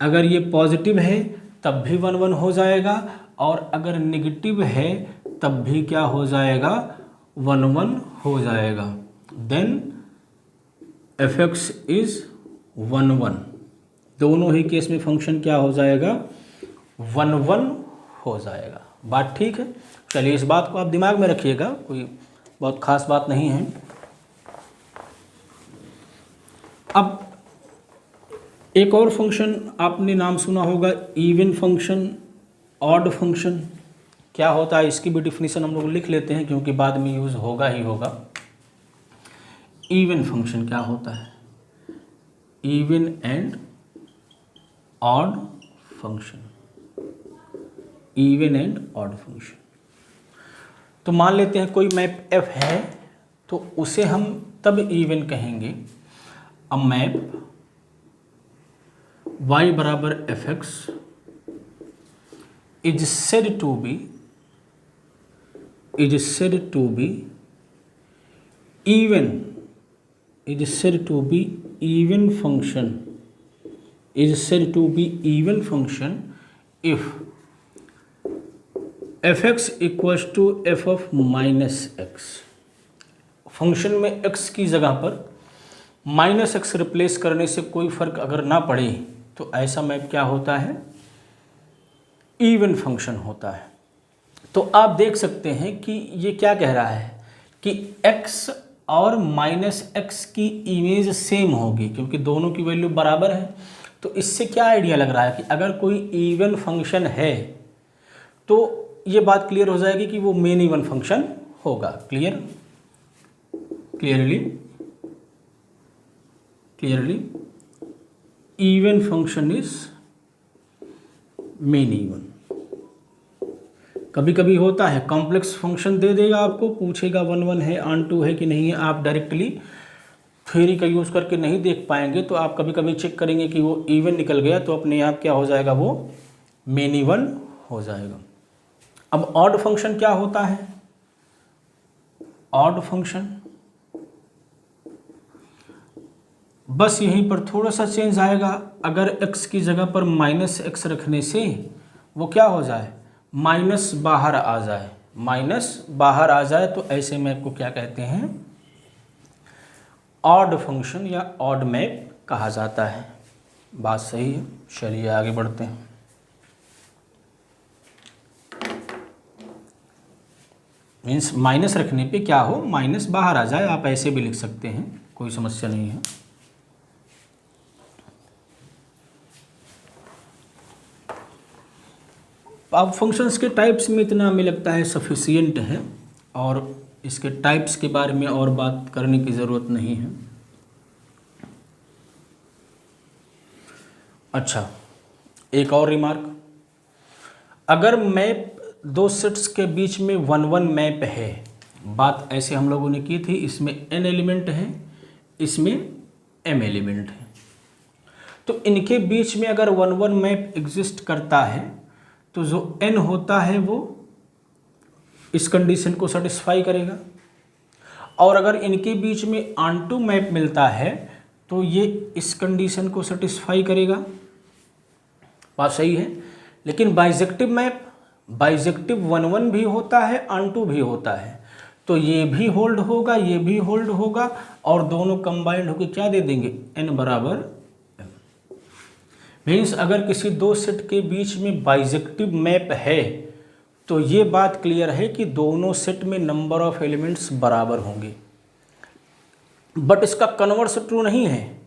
अगर ये पॉजिटिव है तब भी 1 1 हो जाएगा और अगर नेगेटिव है तब भी क्या हो जाएगा, 1 1 हो जाएगा। देन एफ एक्स इज 1 1, दोनों ही केस में फंक्शन क्या हो जाएगा, 1 1 हो जाएगा। बात ठीक है। चलिए इस बात को आप दिमाग में रखिएगा, कोई बहुत खास बात नहीं है। अब एक और फंक्शन आपने नाम सुना होगा, इवन फंक्शन, ऑड फंक्शन। क्या होता है इसकी भी डिफिनीशन हम लोग लिख लेते हैं क्योंकि बाद में यूज़ होगा ही होगा। इवन फंक्शन क्या होता है, even and odd function, even and odd function. तो मान लेते हैं कोई मैप f है तो उसे हम तब इवन कहेंगे, अ मैप y बराबर f x is said to be even, is said to be even function, is said to be even function if fx equals to f of minus x। Function में x की जगह पर minus x replace करने से कोई फर्क अगर ना पड़े तो ऐसा मैप क्या होता है, इवन फंक्शन होता है। तो आप देख सकते हैं कि ये क्या कह रहा है कि x और माइनस एक्स की इमेज सेम होगी क्योंकि दोनों की वैल्यू बराबर है। तो इससे क्या आइडिया लग रहा है कि अगर कोई इवन फंक्शन है तो ये बात क्लियर हो जाएगी कि वो मेन इवन फंक्शन होगा। Clearly even function is main even. कभी कभी होता है कॉम्प्लेक्स फंक्शन दे देगा आपको, पूछेगा 1 1 है, ऑन 2 है कि नहीं है, आप डायरेक्टली थ्योरी का यूज़ करके नहीं देख पाएंगे तो आप कभी कभी चेक करेंगे कि वो इवन निकल गया तो अपने आप क्या हो जाएगा, वो मेन इवन हो जाएगा। अब ऑड फंक्शन क्या होता है, ऑड फंक्शन बस यहीं पर थोड़ा सा चेंज आएगा, अगर x की जगह पर माइनस एक्स रखने से वो क्या हो जाए, माइनस बाहर आ जाए, तो ऐसे मैप को क्या कहते हैं, ऑड फंक्शन या ऑड मैप कहा जाता है। बात सही है। चलिए आगे बढ़ते हैं। मीन्स माइनस रखने पे क्या हो, माइनस बाहर आ जाए, आप ऐसे भी लिख सकते हैं, कोई समस्या नहीं है। अब फंक्शंस के टाइप्स में इतना हमें लगता है सफिशिएंट है और इसके टाइप्स के बारे में और बात करने की ज़रूरत नहीं है। अच्छा, एक और रिमार्क, अगर मैप दो सेट्स के बीच में 1 1 मैप है, बात ऐसे हम लोगों ने की थी, इसमें n एलिमेंट है, इसमें m एलिमेंट है, तो इनके बीच में अगर 1 1 मैप एग्जिस्ट करता है तो जो n होता है वो इस कंडीशन को सेटिस्फाई करेगा, और अगर इनके बीच में ऑनटू मैप मिलता है तो ये इस कंडीशन को सेटिस्फाई करेगा। बात सही है। लेकिन बाइजेक्टिव मैप, बाइजेक्टिव 1 1 भी होता है, ऑनटू भी होता है, तो ये भी होल्ड होगा, ये भी होल्ड होगा, और दोनों कंबाइंड होकर क्या दे देंगे, n बराबर m। मीन्स अगर किसी दो सेट के बीच में बाइजेक्टिव मैप है तो ये बात क्लियर है कि दोनों सेट में नंबर ऑफ एलिमेंट्स बराबर होंगे, बट इसका कन्वर्स ट्रू नहीं है।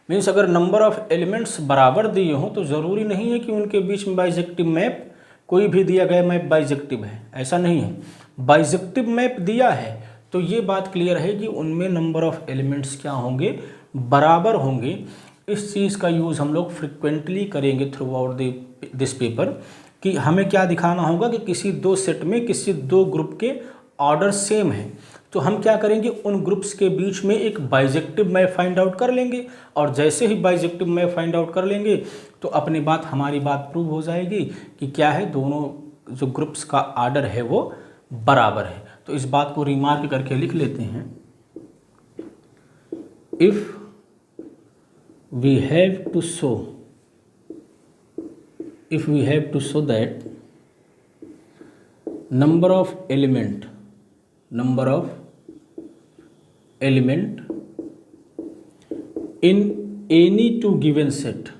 मीन्स अगर नंबर ऑफ एलिमेंट्स बराबर दिए हों तो ज़रूरी नहीं है कि उनके बीच में बाइजेक्टिव मैप, कोई भी दिया गया मैप बाइजेक्टिव है, ऐसा नहीं है। बाइजेक्टिव मैप दिया है तो ये बात क्लियर है कि उनमें नंबर ऑफ एलिमेंट्स क्या होंगे, बराबर होंगे। इस चीज़ का यूज़ हम लोग फ्रिक्वेंटली करेंगे थ्रू आउट दिस पेपर कि हमें क्या दिखाना होगा कि किसी दो सेट में किसी दो ग्रुप के ऑर्डर सेम है, तो हम क्या करेंगे, उन ग्रुप्स के बीच में एक बाइजेक्टिव मैप फाइंड आउट कर लेंगे, और जैसे ही बाइजेक्टिव मैप फाइंड आउट कर लेंगे तो अपनी बात, हमारी बात प्रूव हो जाएगी कि क्या है, दोनों जो ग्रुप्स का ऑर्डर है वो बराबर है। तो इस बात को रिमार्क करके लिख लेते हैं, if we have to show that number of element in any two given sets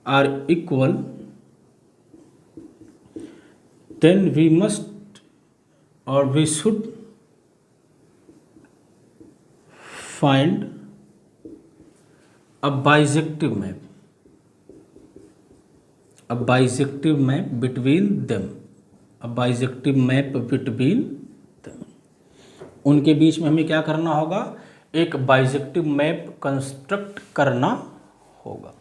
are equal, then we should find a bisective map between them, उनके बीच में हमें क्या करना होगा, एक बाइजेक्टिव मैप कंस्ट्रक्ट करना होगा।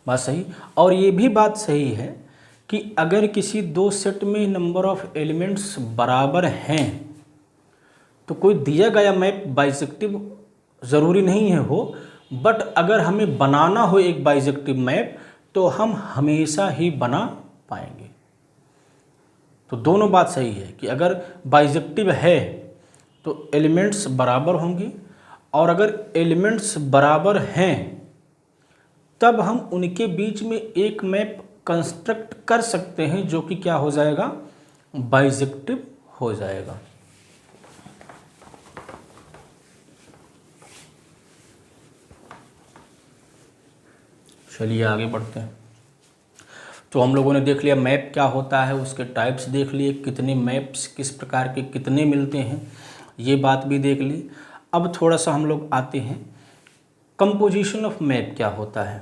बात सही। और ये भी बात सही है कि अगर किसी दो सेट में नंबर ऑफ एलिमेंट्स बराबर हैं तो कोई दिया गया मैप बाइजेक्टिव ज़रूरी नहीं है हो, बट अगर हमें बनाना हो एक बाइजेक्टिव मैप तो हम हमेशा ही बना पाएंगे। तो दोनों बात सही है कि अगर बाइजेक्टिव है तो एलिमेंट्स बराबर होंगे, और अगर एलिमेंट्स बराबर हैं तब हम उनके बीच में एक मैप कंस्ट्रक्ट कर सकते हैं जो कि क्या हो जाएगा, बाइजेक्टिव हो जाएगा। चलिए आगे बढ़ते हैं। तो हम लोगों ने देख लिया मैप क्या होता है, उसके टाइप्स देख लिए, कितने मैप्स किस प्रकार के कितने मिलते हैं, ये बात भी देख ली। अब थोड़ा सा हम लोग आते हैं, कंपोजिशन ऑफ मैप क्या होता है।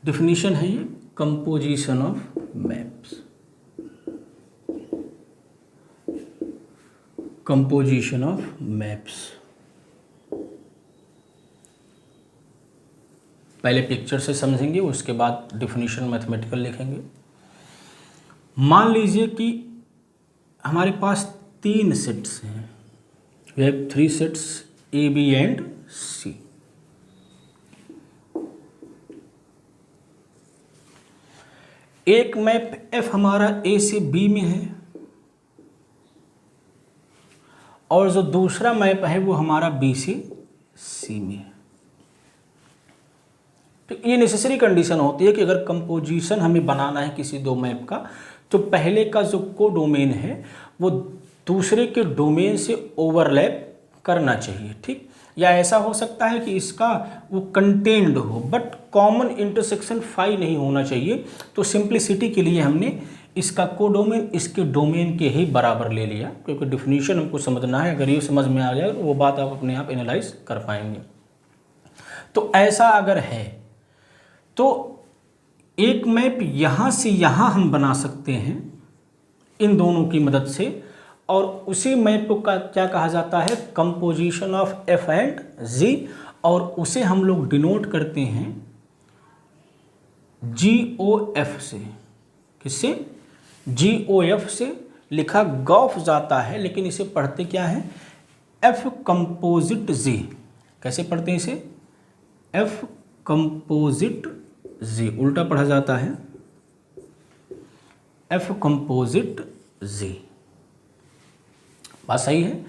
डिफिनीशन है ये, composition of maps. Composition of maps, पहले पिक्चर से समझेंगे, उसके बाद डिफिनीशन मैथमेटिकल लिखेंगे। मान लीजिए कि हमारे पास तीन सेट्स हैं, we have three sets A B and C. एक मैप एफ हमारा ए से बी में है, और जो दूसरा मैप है वो हमारा बी से सी में है। तो ये नेसेसरी कंडीशन होती है कि अगर कंपोजिशन हमें बनाना है किसी दो मैप का, तो पहले का जो कोडोमेन है वो दूसरे के डोमेन से ओवरलैप करना चाहिए, ठीक। या ऐसा हो सकता है कि इसका वो कंटेंड हो, बट कॉमन इंटरसेक्शन फाई नहीं होना चाहिए। तो सिंप्लिसिटी के लिए हमने इसका कोडोमेन इसके डोमेन के ही बराबर ले लिया, क्योंकि डिफिनीशन हमको समझना है। अगर ये समझ में आ जाए तो वो बात आप अपने आप एनालाइज कर पाएंगे। तो ऐसा अगर है तो एक मैप यहाँ से यहाँ हम बना सकते हैं इन दोनों की मदद से, और उसी मैप को क्या कहा जाता है, कंपोजिशन ऑफ एफ एंड जी, और उसे हम लोग डिनोट करते हैं GOF से। किससे? GOF से लिखा गॉफ जाता है, लेकिन इसे पढ़ते क्या है, एफ कंपोजिट जी। कैसे पढ़ते हैं इसे? एफ कंपोजिट जी, उल्टा पढ़ा जाता है एफ कंपोजिट जी। बात सही है।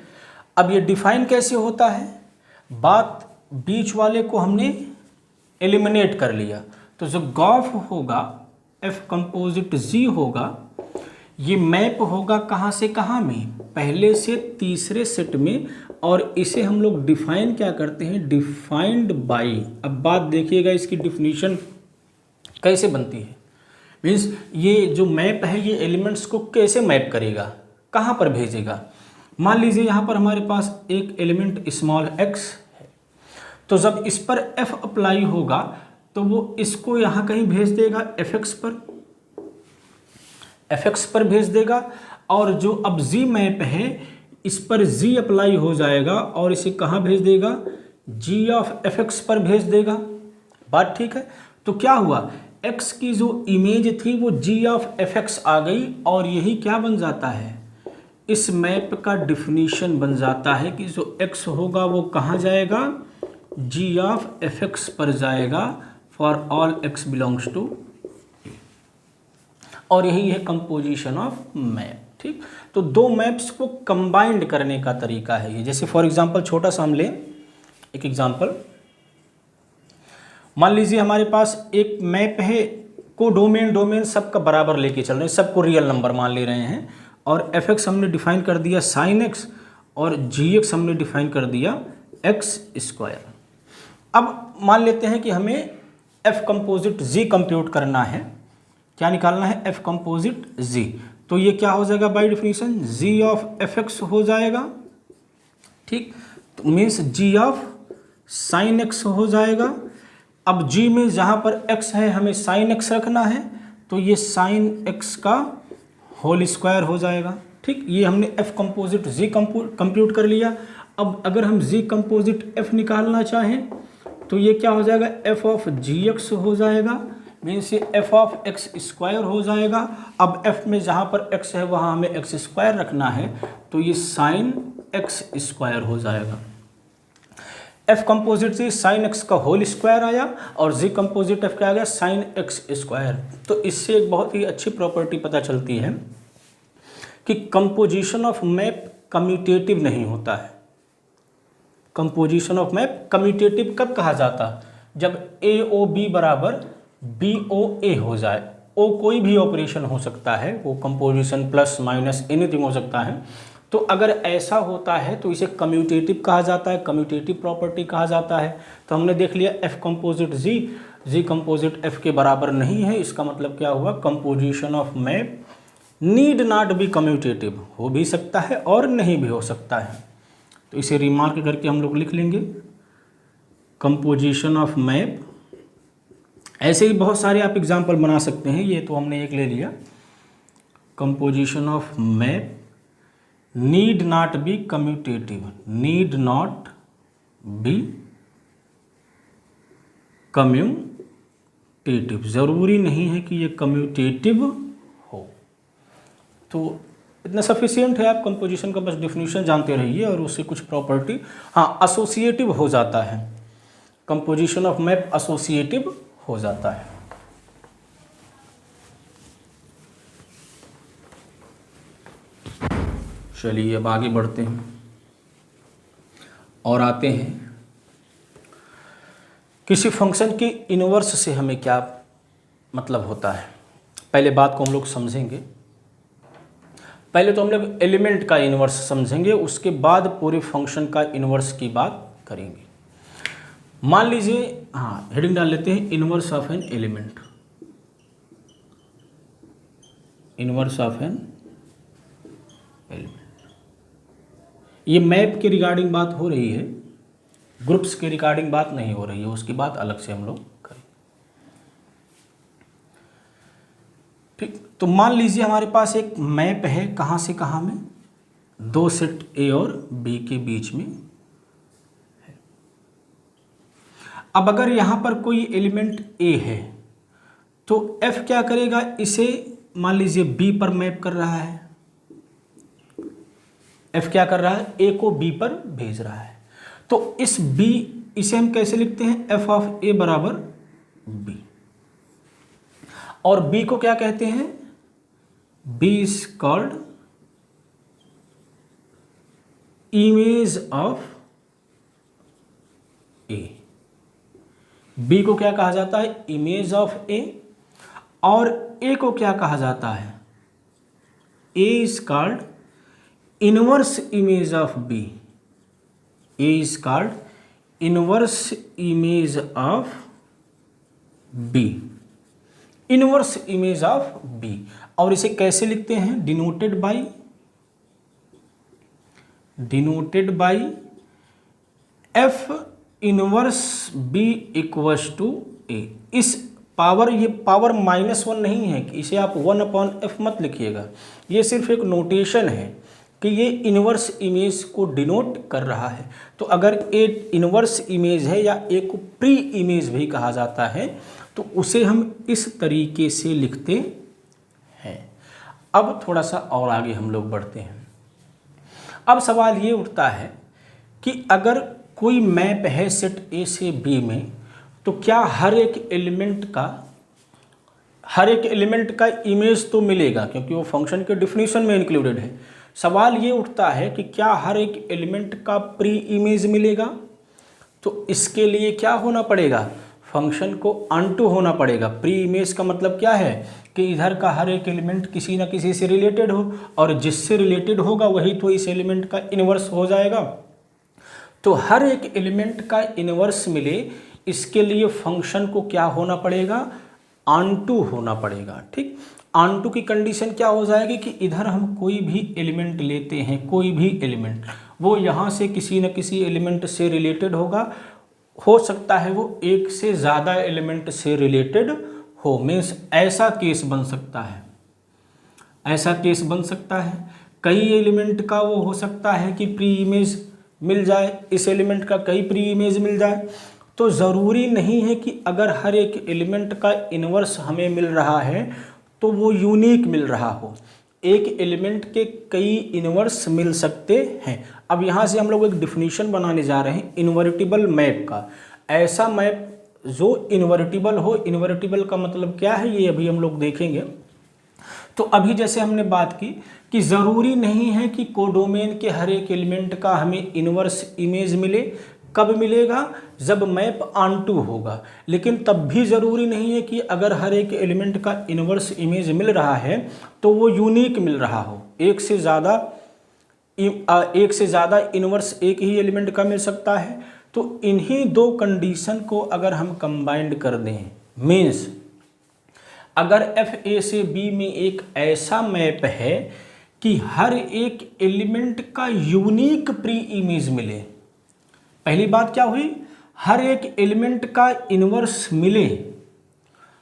अब ये डिफाइन कैसे होता है, बात बीच वाले को हमने एलिमिनेट कर लिया, तो जो गॉफ होगा एफ कंपोजिट जी होगा, ये मैप होगा कहाँ से कहाँ में, पहले से तीसरे सेट में, और इसे हम लोग डिफाइन क्या करते हैं, डिफाइंड बाई। अब बात देखिएगा इसकी डिफिनीशन कैसे बनती है। मीन्स ये जो मैप है ये एलिमेंट्स को कैसे मैप करेगा, कहाँ पर भेजेगा। मान लीजिए यहाँ पर हमारे पास एक एलिमेंट स्मॉल x है, तो जब इस पर f अप्लाई होगा तो वो इसको यहाँ कहीं भेज देगा fx पर भेज देगा। और जो अब z मैप है इस पर g अप्लाई हो जाएगा और इसे कहाँ भेज देगा, g ऑफ fx पर भेज देगा। बात ठीक है। तो क्या हुआ, x की जो इमेज थी वो g ऑफ fx आ गई और यही क्या बन जाता है, इस मैप का डिफिनीशन बन जाता है कि जो x होगा वो कहाँ जाएगा, g ऑफ fx पर जाएगा for all x belongs to a। और यही है कंपोजिशन ऑफ मैप। ठीक, तो दो मैप्स को कंबाइंड करने का तरीका है ये। जैसे फॉर एग्जांपल छोटा सा हम लें एक एग्जांपल, मान लीजिए हमारे पास एक मैप है, को डोमेन सबका बराबर लेके चल रहे हैं, सबको रियल नंबर मान ले रहे हैं, और fx हमने डिफाइन कर दिया sin x और gx हमने डिफाइन कर दिया x स्क्वायर। अब मान लेते हैं कि हमें f कंपोजिट z कंप्यूट करना है। क्या निकालना है, f कंपोजिट z। तो ये क्या हो जाएगा by definition, g of fx हो जाएगा। ठीक, तो means g of sin x हो जाएगा। अब g में जहाँ पर x है हमें sin x रखना है, तो ये sin x का होल स्क्वायर हो जाएगा। ठीक, ये हमने f कंपोजिट z कंप्यूट कर लिया। अब अगर हम z कंपोजिट f निकालना चाहें तो ये क्या हो जाएगा, f ऑफ gx हो जाएगा, मीन्स ये f ऑफ x स्क्वायर हो जाएगा। अब f में जहाँ पर x है वहाँ हमें x स्क्वायर रखना है, तो ये sin x स्क्वायर हो जाएगा। f कंपोजिट से sin x का होल स्क्वायर आया और z कंपोजिट f क्या आ गया, sin x स्क्वायर। तो इससे एक बहुत ही अच्छी प्रॉपर्टी पता चलती है कि कंपोजिशन ऑफ मैप कम्यूटेटिव नहीं होता है। कंपोजिशन ऑफ मैप कम्यूटेटिव कब कहा जाता, जब AOB बराबर BOA हो जाए। O कोई भी ऑपरेशन हो सकता है, वो कंपोजिशन प्लस माइनस एनीथिंग हो सकता है। तो अगर ऐसा होता है तो इसे कम्यूटेटिव कहा जाता है, कम्यूटेटिव प्रॉपर्टी कहा जाता है। तो हमने देख लिया f composite z composite f के बराबर नहीं है, इसका मतलब क्या हुआ, composition of map need not be commutative, हो भी सकता है और नहीं भी हो सकता है। तो इसे रिमार्क करके हम लोग लिख लेंगे कंपोजिशन ऑफ मैप। ऐसे ही बहुत सारे आप एग्जाम्पल बना सकते हैं, ये तो हमने एक ले लिया। Composition of map need not be commutative, need not be commutative, ज़रूरी नहीं है कि ये कम्यूटेटिव हो। तो इतना सफिशियंट है, आप कंपोजिशन का बस डेफिनेशन जानते रहिए और उससे कुछ प्रॉपर्टी। हाँ, एसोसिएटिव हो जाता है, कंपोजिशन ऑफ मैप एसोसिएटिव हो जाता है। चलिए अब आगे बढ़ते हैं और आते हैं किसी फंक्शन के इनवर्स से हमें क्या मतलब होता है। पहले बात को हम लोग समझेंगे, पहले तो हम लोग एलिमेंट का इनवर्स समझेंगे, उसके बाद पूरे फंक्शन का इनवर्स की बात करेंगे। मान लीजिए, हाँ हेडिंग डाल लेते हैं, inverse of an element. Inverse of an element, ये मैप के रिगार्डिंग बात हो रही है, ग्रुप्स के रिगार्डिंग बात नहीं हो रही है, उसकी बात अलग से हम लोग करें। ठीक, तो मान लीजिए हमारे पास एक मैप है, कहाँ से कहाँ में, दो सेट ए और बी के बीच में है। अब अगर यहाँ पर कोई एलिमेंट ए है तो एफ क्या करेगा, इसे मान लीजिए बी पर मैप कर रहा है। एफ क्या कर रहा है, ए को बी पर भेज रहा है। तो इस बी, इसे हम कैसे लिखते हैं, एफ ऑफ ए बराबर बी। और बी को क्या कहते हैं, B is called image of A. B को क्या कहा जाता है, इमेज ऑफ ए। और ए को क्या कहा जाता है, A is called inverse image of B. A is called inverse image of B, inverse image of B. और इसे कैसे लिखते हैं, denoted by F inverse B equals to A. इस पावर, ये पावर -1 नहीं है कि इसे आप 1/f मत लिखिएगा, ये सिर्फ एक नोटेशन है कि ये इन्वर्स इमेज को डिनोट कर रहा है। तो अगर एक इन्वर्स इमेज है या एक प्री इमेज भी कहा जाता है तो उसे हम इस तरीके से लिखते हैं। अब थोड़ा सा और आगे हम लोग बढ़ते हैं। अब सवाल ये उठता है कि अगर कोई मैप है सेट ए से बी में तो क्या हर एक एलिमेंट का इमेज तो मिलेगा, क्योंकि वो फंक्शन के डिफिनीशन में इंक्लूडेड है। सवाल ये उठता है कि क्या हर एक एलिमेंट का प्री इमेज मिलेगा। तो इसके लिए क्या होना पड़ेगा, फंक्शन को अनटू होना पड़ेगा। प्री इमेज का मतलब क्या है कि इधर का हर एक एलिमेंट किसी ना किसी से रिलेटेड हो, और जिससे रिलेटेड होगा वही तो इस एलिमेंट का इन्वर्स हो जाएगा। तो हर एक एलिमेंट का इन्वर्स मिले, इसके लिए फंक्शन को क्या होना पड़ेगा, ऑनटू होना पड़ेगा। ठीक, ऑनटू की कंडीशन क्या हो जाएगी कि इधर हम कोई भी एलिमेंट लेते हैं, कोई भी एलिमेंट, वो यहाँ से किसी न किसी एलिमेंट से रिलेटेड होगा। हो सकता है वो एक से ज़्यादा एलिमेंट से रिलेटेड हो, मीन्स ऐसा केस बन सकता है, ऐसा केस बन सकता है। कई एलिमेंट का वो हो सकता है कि प्री इमेज मिल जाए, इस एलिमेंट का कई प्री इमेज मिल जाए। तो ज़रूरी नहीं है कि अगर हर एक एलिमेंट का इन्वर्स हमें मिल रहा है तो वो यूनिक मिल रहा हो। एक एलिमेंट के कई इन्वर्स मिल सकते हैं। अब यहाँ से हम लोग एक डिफिनीशन बनाने जा रहे हैं इन्वर्टिबल मैप का। ऐसा मैप जो इन्वर्टिबल हो। इन्वर्टिबल का मतलब क्या है ये अभी हम लोग देखेंगे। तो अभी जैसे हमने बात की कि ज़रूरी नहीं है कि कोडोमेन के हर एक एलिमेंट का हमें इन्वर्स इमेज मिले। कब मिलेगा, जब मैप ऑनटू होगा। लेकिन तब भी ज़रूरी नहीं है कि अगर हर एक एलिमेंट का इन्वर्स इमेज मिल रहा है तो वो यूनिक मिल रहा हो। एक से ज़्यादा इन्वर्स एक ही एलिमेंट का मिल सकता है। तो इन्हीं दो कंडीशन को अगर हम कंबाइंड कर दें, मीन्स अगर एफ ए से बी में एक ऐसा मैप है कि हर एक एलिमेंट का यूनिक प्री इमेज मिले। पहली बात क्या हुई, हर एक एलिमेंट का इन्वर्स मिले,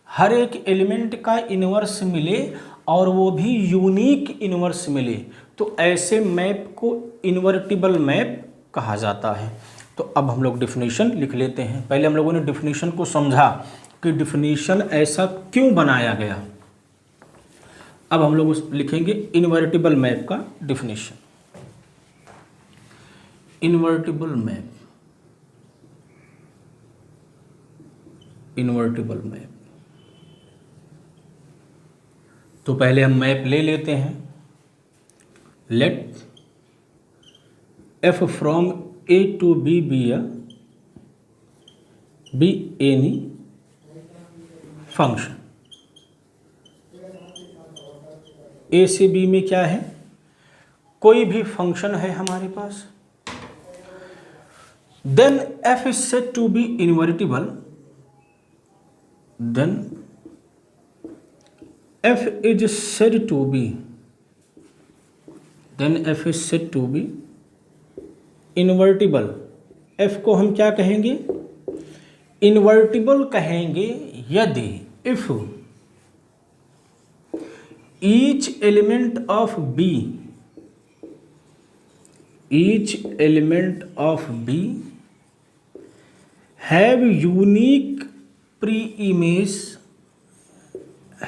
हर एक एलिमेंट का इन्वर्स मिले और वो भी यूनिक इन्वर्स मिले, तो ऐसे मैप को इन्वर्टिबल मैप कहा जाता है। तो अब हम लोग डिफिनीशन लिख लेते हैं। पहले हम लोगों ने डिफिनीशन को समझा कि डिफिनीशन ऐसा क्यों बनाया गया। अब हम लोग लिखेंगे इन्वर्टिबल मैप का definition. Invertible map, invertible map. तो पहले हम मैप ले लेते हैं। Let F from A to B be any function. A से बी में क्या है, कोई भी फंक्शन है हमारे पास। Then F is said to be invertible, then f is said to be, then f is said to be invertible। f को हम क्या कहेंगे, इन्वर्टिबल कहेंगे यदि if each element of b, each element of b have unique pre-image,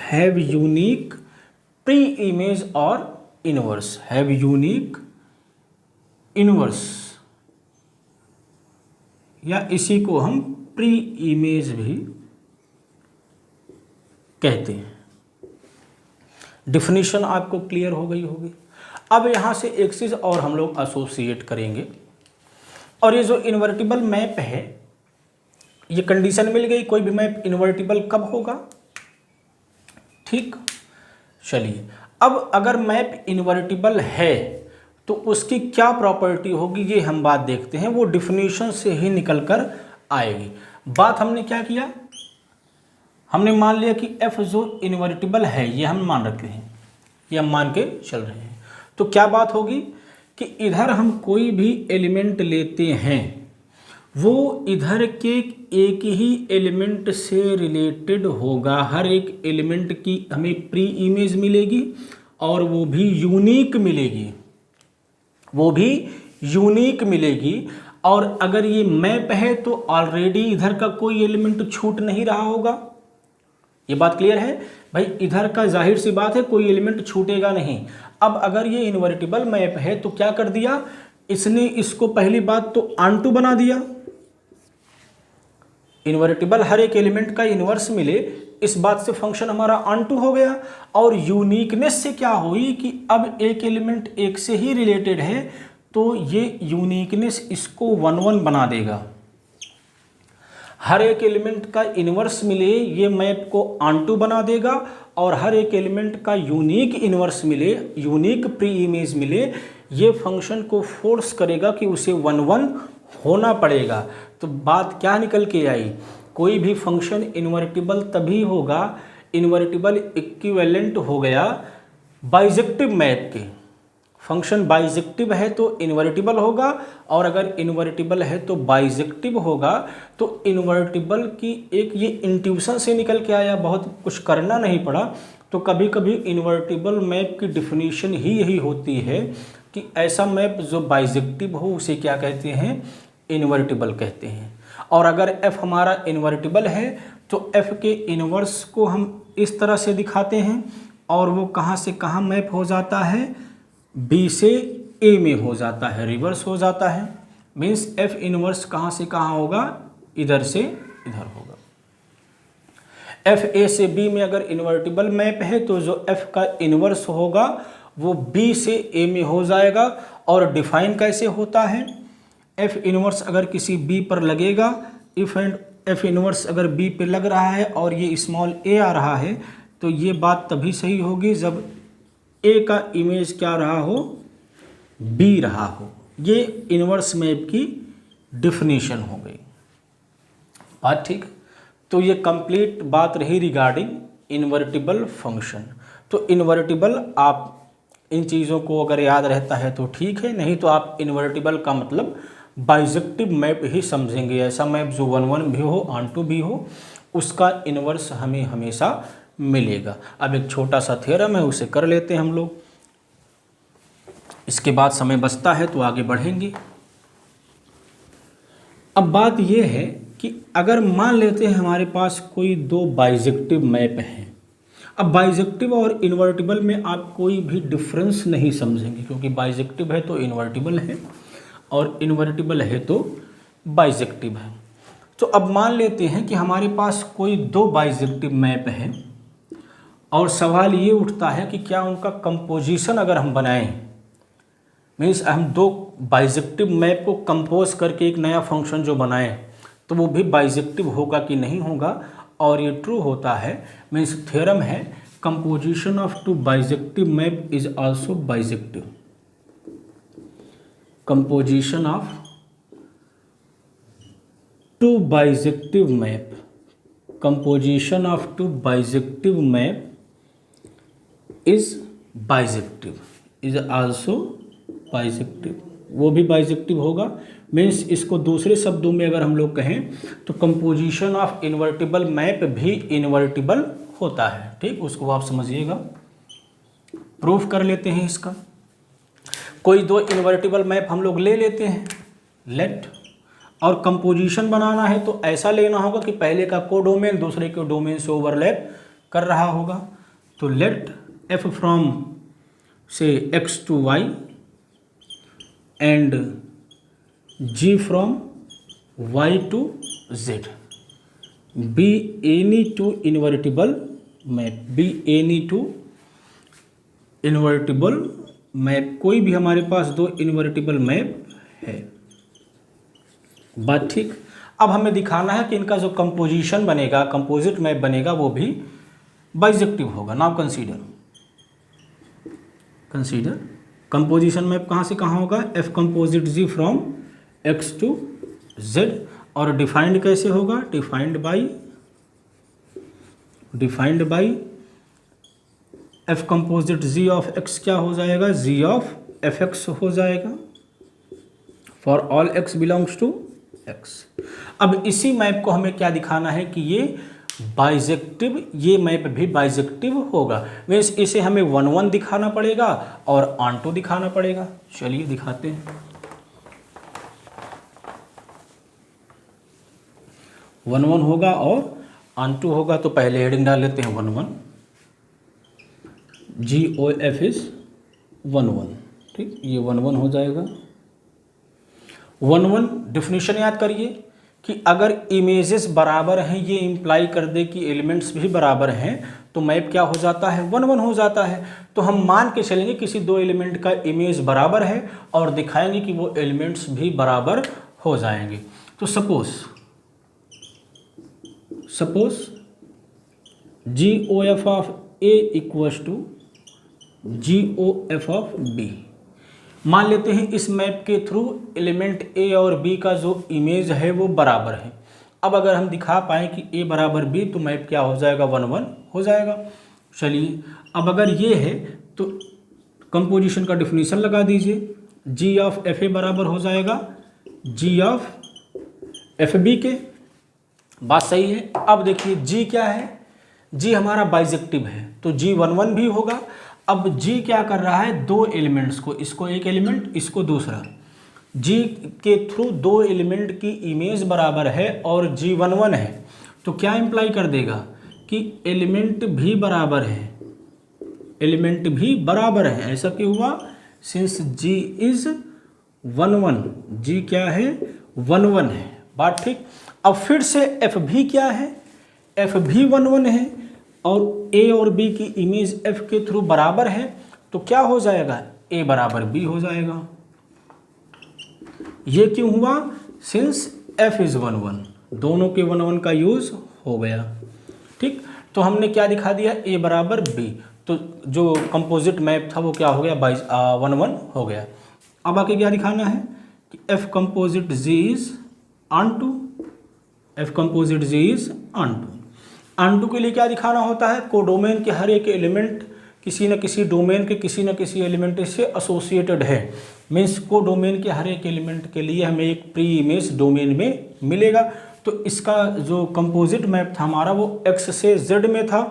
have unique pre-image or inverse, have unique inverse, या इसी को हम प्री इमेज भी कहते हैं। डिफिनीशन आपको क्लियर हो गई होगी। अब यहाँ से एक चीज़ और हम लोग एसोसिएट करेंगे, और ये जो इन्वर्टिबल मैप है, ये कंडीशन मिल गई, कोई भी मैप इन्वर्टिबल कब होगा। ठीक, चलिए अब अगर मैप इन्वर्टिबल है तो उसकी क्या प्रॉपर्टी होगी ये हम बात देखते हैं। वो डिफिनीशन से ही निकल कर आएगी। बात हमने क्या किया, हमने मान लिया कि एफ जो इन्वर्टिबल है ये हम मान रखते हैं, ये हम मान के चल रहे हैं। तो क्या बात होगी कि इधर हम कोई भी एलिमेंट लेते हैं, वो इधर के एक ही एलिमेंट से रिलेटेड होगा। हर एक एलिमेंट की हमें प्री इमेज मिलेगी और वो भी यूनिक मिलेगी। वो भी यूनिक मिलेगी। और अगर ये मैप है तो ऑलरेडी इधर का कोई एलिमेंट छूट नहीं रहा होगा। ये बात क्लियर है भाई, इधर का जाहिर सी बात है कोई एलिमेंट छूटेगा नहीं। अब अगर ये इन्वर्टिबल मैप है तो क्या कर दिया इसने, इसको पहली बात तो ऑनटू बना दिया। इन्वर्टिबल हर एक एलिमेंट का इन्वर्स मिले, इस बात से फंक्शन हमारा ऑनटू हो गया। और यूनिकनेस से क्या हुई कि अब एक एलिमेंट एक से ही रिलेटेड है तो ये यूनिकनेस इसको 1 1 बना देगा। हर एक एलिमेंट का इन्वर्स मिले ये मैप को ऑनटू बना देगा, और हर एक एलिमेंट का यूनिक इन्वर्स मिले, यूनिक प्री इमेज मिले, ये फंक्शन को फोर्स करेगा कि उसे 1 1 होना पड़ेगा। तो बात क्या निकल के आई, कोई भी फंक्शन इन्वर्टिबल तभी होगा, इन्वर्टिबल इक्विवेलेंट हो गया बाइजेक्टिव मैप के। फंक्शन बाइजेक्टिव है तो इन्वर्टिबल होगा, और अगर इन्वर्टिबल है तो बाइजेक्टिव होगा। तो इन्वर्टिबल की एक ये इंट्यूशन से निकल के आया, बहुत कुछ करना नहीं पड़ा। तो कभी कभी इन्वर्टिबल मैप की डिफिनीशन ही यही होती है कि ऐसा मैप जो बाइजेक्टिव हो उसे क्या कहते हैं, इन्वर्टिबल कहते हैं। और अगर f हमारा इन्वर्टिबल है तो f के इन्वर्स को हम इस तरह से दिखाते हैं, और वो कहाँ से कहाँ मैप हो जाता है, b से a में हो जाता है, रिवर्स हो जाता है। मीन्स f इन्वर्स कहाँ से कहाँ होगा, इधर से इधर होगा। f a से b में अगर इन्वर्टिबल मैप है तो जो f का इन्वर्स होगा वो b से a में हो जाएगा। और डिफाइन कैसे होता है, f इन्वर्स अगर किसी b पर लगेगा, इफ एंड f इन्वर्स अगर b पे लग रहा है और ये स्मॉल a आ रहा है, तो ये बात तभी सही होगी जब a का इमेज क्या रहा हो, b रहा हो। ये इन्वर्स मैप की डिफिनीशन हो गई बात, ठीक। तो ये कंप्लीट बात रही रिगार्डिंग इन्वर्टिबल फंक्शन। तो इन्वर्टिबल आप इन चीज़ों को अगर याद रहता है तो ठीक है, नहीं तो आप इन्वर्टिबल का मतलब बाइजेक्टिव मैप ही समझेंगे। ऐसा मैप जो 1 1 भी हो, ऑनटू भी हो, उसका इन्वर्स हमें हमेशा मिलेगा। अब एक छोटा सा थ्योरम है, उसे कर लेते हैं हम लोग, इसके बाद समय बचता है तो आगे बढ़ेंगे। अब बात यह है कि अगर मान लेते हैं हमारे पास कोई 2 बाइजेक्टिव मैप हैं। अब बाइजेक्टिव और इन्वर्टिबल में आप कोई भी डिफरेंस नहीं समझेंगे, क्योंकि बाइजेक्टिव है तो इन्वर्टिबल है और इन्वर्टिबल है तो बाइजेक्टिव है। तो अब मान लेते हैं कि हमारे पास कोई 2 बाइजेक्टिव मैप है, और सवाल ये उठता है कि क्या उनका कंपोजिशन अगर हम बनाएं, मीन्स हम 2 बाइजेक्टिव मैप को कंपोज करके एक नया फंक्शन जो बनाएं, तो वो भी बाइजेक्टिव होगा कि नहीं होगा। और ये ट्रू होता है, मीन्स थ्योरम है composition of 2 bijective map is also bijective. Composition of 2 bijective map, composition of 2 bijective map is bijective, is also bijective, वो भी बाइजेक्टिव होगा। मीन्स इसको दूसरे शब्दों में अगर हम लोग कहें तो कंपोजिशन ऑफ इन्वर्टिबल मैप भी इन्वर्टिबल होता है, ठीक। उसको आप समझिएगा, प्रूफ कर लेते हैं इसका। कोई 2 इन्वर्टिबल मैप हम लोग ले लेते हैं, लेट, और कंपोजिशन बनाना है तो ऐसा लेना होगा कि पहले का कोडोमेन दूसरे के डोमेन से ओवरलैप कर रहा होगा। तो लेट f फ्रॉम से x to y and g from y to z be any 2 invertible map, be any 2 invertible map, कोई भी हमारे पास 2 इन्वर्टिबल मैप है, बात ठीक। अब हमें दिखाना है कि इनका जो कंपोजिशन बनेगा, कंपोजिट मैप बनेगा, वो भी बाइजेक्टिव होगा। नाउ कंसीडर कंपोजिशन मैप कहाँ से कहाँ होगा, f composite g from x to z, और डिफाइंड कैसे होगा, defined by f composite g of x क्या हो जाएगा, g ऑफ fx हो जाएगा, for all x belongs to x। अब इसी मैप को हमें क्या दिखाना है कि ये बाइजेक्टिव, ये मैप भी बाइजेक्टिव होगा। मीन्स इसे हमें 1 1 दिखाना पड़ेगा और ऑन टू दिखाना पड़ेगा। चलिए दिखाते हैं। 1 1 होगा और ऑन टू होगा। तो पहले हेडिंग डाल लेते हैं 1 1, GOF इज 1 1। ठीक, ये 1 1 हो जाएगा। 1 1 डिफिनीशन याद करिए कि अगर इमेजेस बराबर हैं, ये इम्प्लाई कर दे कि एलिमेंट्स भी बराबर हैं, तो मैप क्या हो जाता है, 1 1 हो जाता है। तो हम मान के चलेंगे किसी दो एलिमेंट का इमेज बराबर है और दिखाएंगे कि वो एलिमेंट्स भी बराबर हो जाएंगे। तो suppose GOF of A equals to GOF of B। मान लेते हैं इस मैप के थ्रू एलिमेंट A और B का जो इमेज है वो बराबर है। अब अगर हम दिखा पाएँ कि A बराबर B, तो मैप क्या हो जाएगा, 1 1 हो जाएगा। चलिए, अब अगर ये है तो कंपोजिशन का डिफिनीशन लगा दीजिए। G ऑफ FA बराबर हो जाएगा G ऑफ FB के। बात सही है। अब देखिए G क्या है, G हमारा बाइजेक्टिव है, तो G 1 1 भी होगा। अब G क्या कर रहा है, दो एलिमेंट्स को, इसको एक एलिमेंट, इसको दूसरा, G के थ्रू दो एलिमेंट की इमेज बराबर है और G 1 1 है। तो क्या इम्प्लाई कर देगा कि एलिमेंट भी बराबर है, एलिमेंट भी बराबर है। ऐसा क्यों हुआ, सिंस G इज 1 1, G क्या है, 1 1 है। बात ठीक। अब फिर से F भी क्या है, F भी 1 1 है और A और B की इमेज F के थ्रू बराबर है। तो क्या हो जाएगा, A बराबर B हो जाएगा। ये क्यों हुआ, सिंस F इज 1 1, दोनों के 1 1 का यूज हो गया। ठीक, तो हमने क्या दिखा दिया, A बराबर B। तो जो कंपोजिट मैप था वो क्या हो गया, 1 1 हो गया। अब आके क्या दिखाना है कि F composite G is onto, F composite G is onto. Onto के लिए क्या दिखाना होता है, कोडोमेन के हर एक एलिमेंट किसी न किसी डोमेन के किसी न किसी एलिमेंट से एसोसिएटेड है। मीन्स कोडोमेन के हर एक एलिमेंट के लिए हमें एक प्री इमेज डोमेन में मिलेगा। तो इसका जो कंपोजिट मैप था हमारा वो X से Z में था।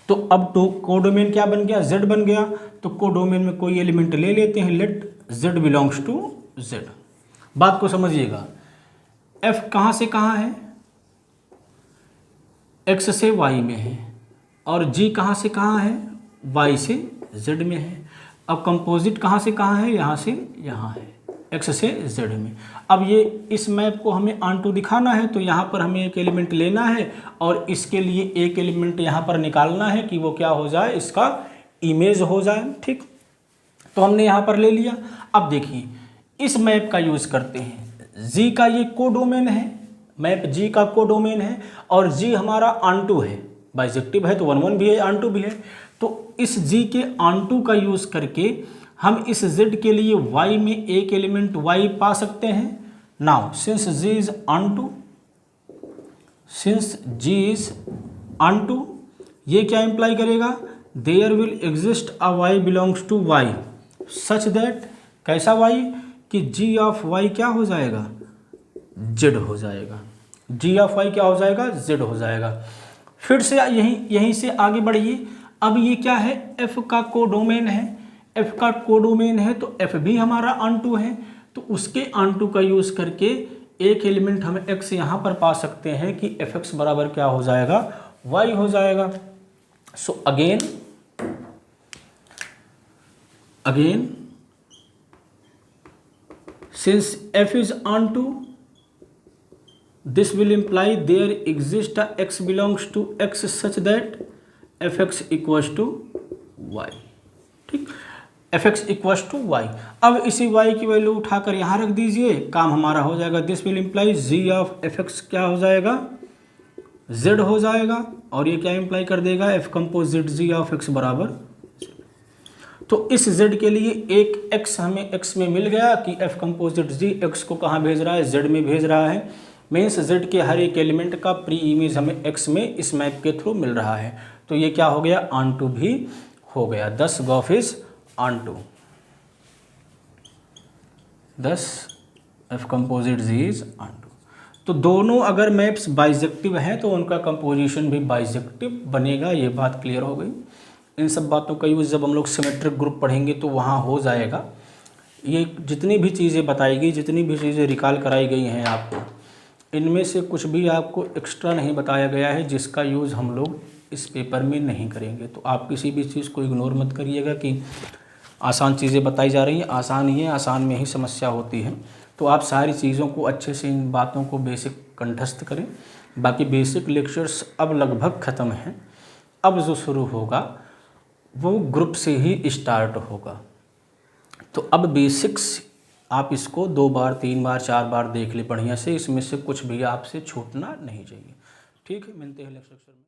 तो अब तो कोडोमेन क्या बन गया, Z बन गया। तो कोडोमेन में कोई एलिमेंट ले लेते हैं, let Z belongs to Z। बात को समझिएगा, F कहाँ से कहाँ है, X से Y में है, और G कहाँ से कहाँ है, Y से Z में है। अब कंपोजिट कहाँ से कहाँ है, यहाँ से यहाँ है, X से Z में। अब ये इस मैप को हमें ऑन टू दिखाना है, तो यहाँ पर हमें एक एलिमेंट लेना है और इसके लिए एक एलिमेंट यहाँ पर निकालना है कि वो क्या हो जाए, इसका इमेज हो जाए। ठीक, तो हमने यहाँ पर ले लिया। अब देखिए इस मैप का यूज़ करते हैं, G का ये कोडोमेन है, मैप G का कोडोमेन है और G हमारा ऑन टू है, बाइजेक्टिव है तो 1 1 भी है, ऑन टू भी है। तो इस G के ऑन टू का यूज़ करके हम इस Z के लिए Y में एक एलिमेंट Y पा सकते हैं। Now since G is onto, since G is onto, ये क्या इंप्लाई करेगा, there will exist a Y belongs to Y such that, कैसा Y कि G ऑफ Y क्या हो जाएगा, Z हो जाएगा। G ऑफ Y क्या हो जाएगा, Z हो जाएगा। फिर से यहीं से आगे बढ़िए। अब ये क्या है, F का कोडोमेन है, F का कोडोमेन है तो F भी हमारा ऑन टू है। तो उसके ऑन टू का यूज़ करके एक एलिमेंट हम X यहाँ पर पा सकते हैं कि Fx बराबर क्या हो जाएगा, Y हो जाएगा। So again since F is on to, this will imply there exists a X belongs to X such that Fx equals to Y। ठीक, Fx equals to Y। अब इसी Y की वैल्यू उठाकर यहाँ रख दीजिए, काम हमारा हो जाएगा। This will imply G of Fx क्या हो जाएगा, Z हो जाएगा। और ये क्या इम्प्लाई कर देगा, F composite G of X बराबर। तो इस Z के लिए एक X हमें X में मिल गया कि F कंपोजिट G X को कहाँ भेज रहा है, Z में भेज रहा है। मीन्स Z के हर एक एलिमेंट का प्री इमेज हमें X में इस मैप के थ्रू मिल रहा है। तो ये क्या हो गया, ऑन टू भी हो गया। 10 GOF is onto, 10 F composite G is onto. तो दोनों अगर मैप्स बाइजेक्टिव हैं तो उनका कंपोजिशन भी बाइजेक्टिव बनेगा, ये बात क्लियर हो गई। इन सब बातों का यूज़ जब हम लोग सिमेट्रिक ग्रुप पढ़ेंगे तो वहाँ हो जाएगा। ये जितनी भी चीज़ें बताई गई, जितनी भी चीज़ें रिकॉल कराई गई हैं आपको, इनमें से कुछ भी आपको एक्स्ट्रा नहीं बताया गया है जिसका यूज़ हम लोग इस पेपर में नहीं करेंगे। तो आप किसी भी चीज़ को इग्नोर मत करिएगा कि आसान चीज़ें बताई जा रही हैं, आसान ही है, आसान में ही समस्या होती है। तो आप सारी चीज़ों को अच्छे से, इन बातों को बेसिक कंठस्थ करें। बाकी बेसिक लेक्चर्स अब लगभग ख़त्म हैं। अब जो शुरू होगा वो ग्रुप से ही स्टार्ट होगा। तो अब बेसिक्स आप इसको 2 बार 3 बार 4 बार देख ले बढ़िया से, इसमें से कुछ भी आपसे छूटना नहीं चाहिए। ठीक है, मिलते हैं नेक्स्ट लेक्चर में।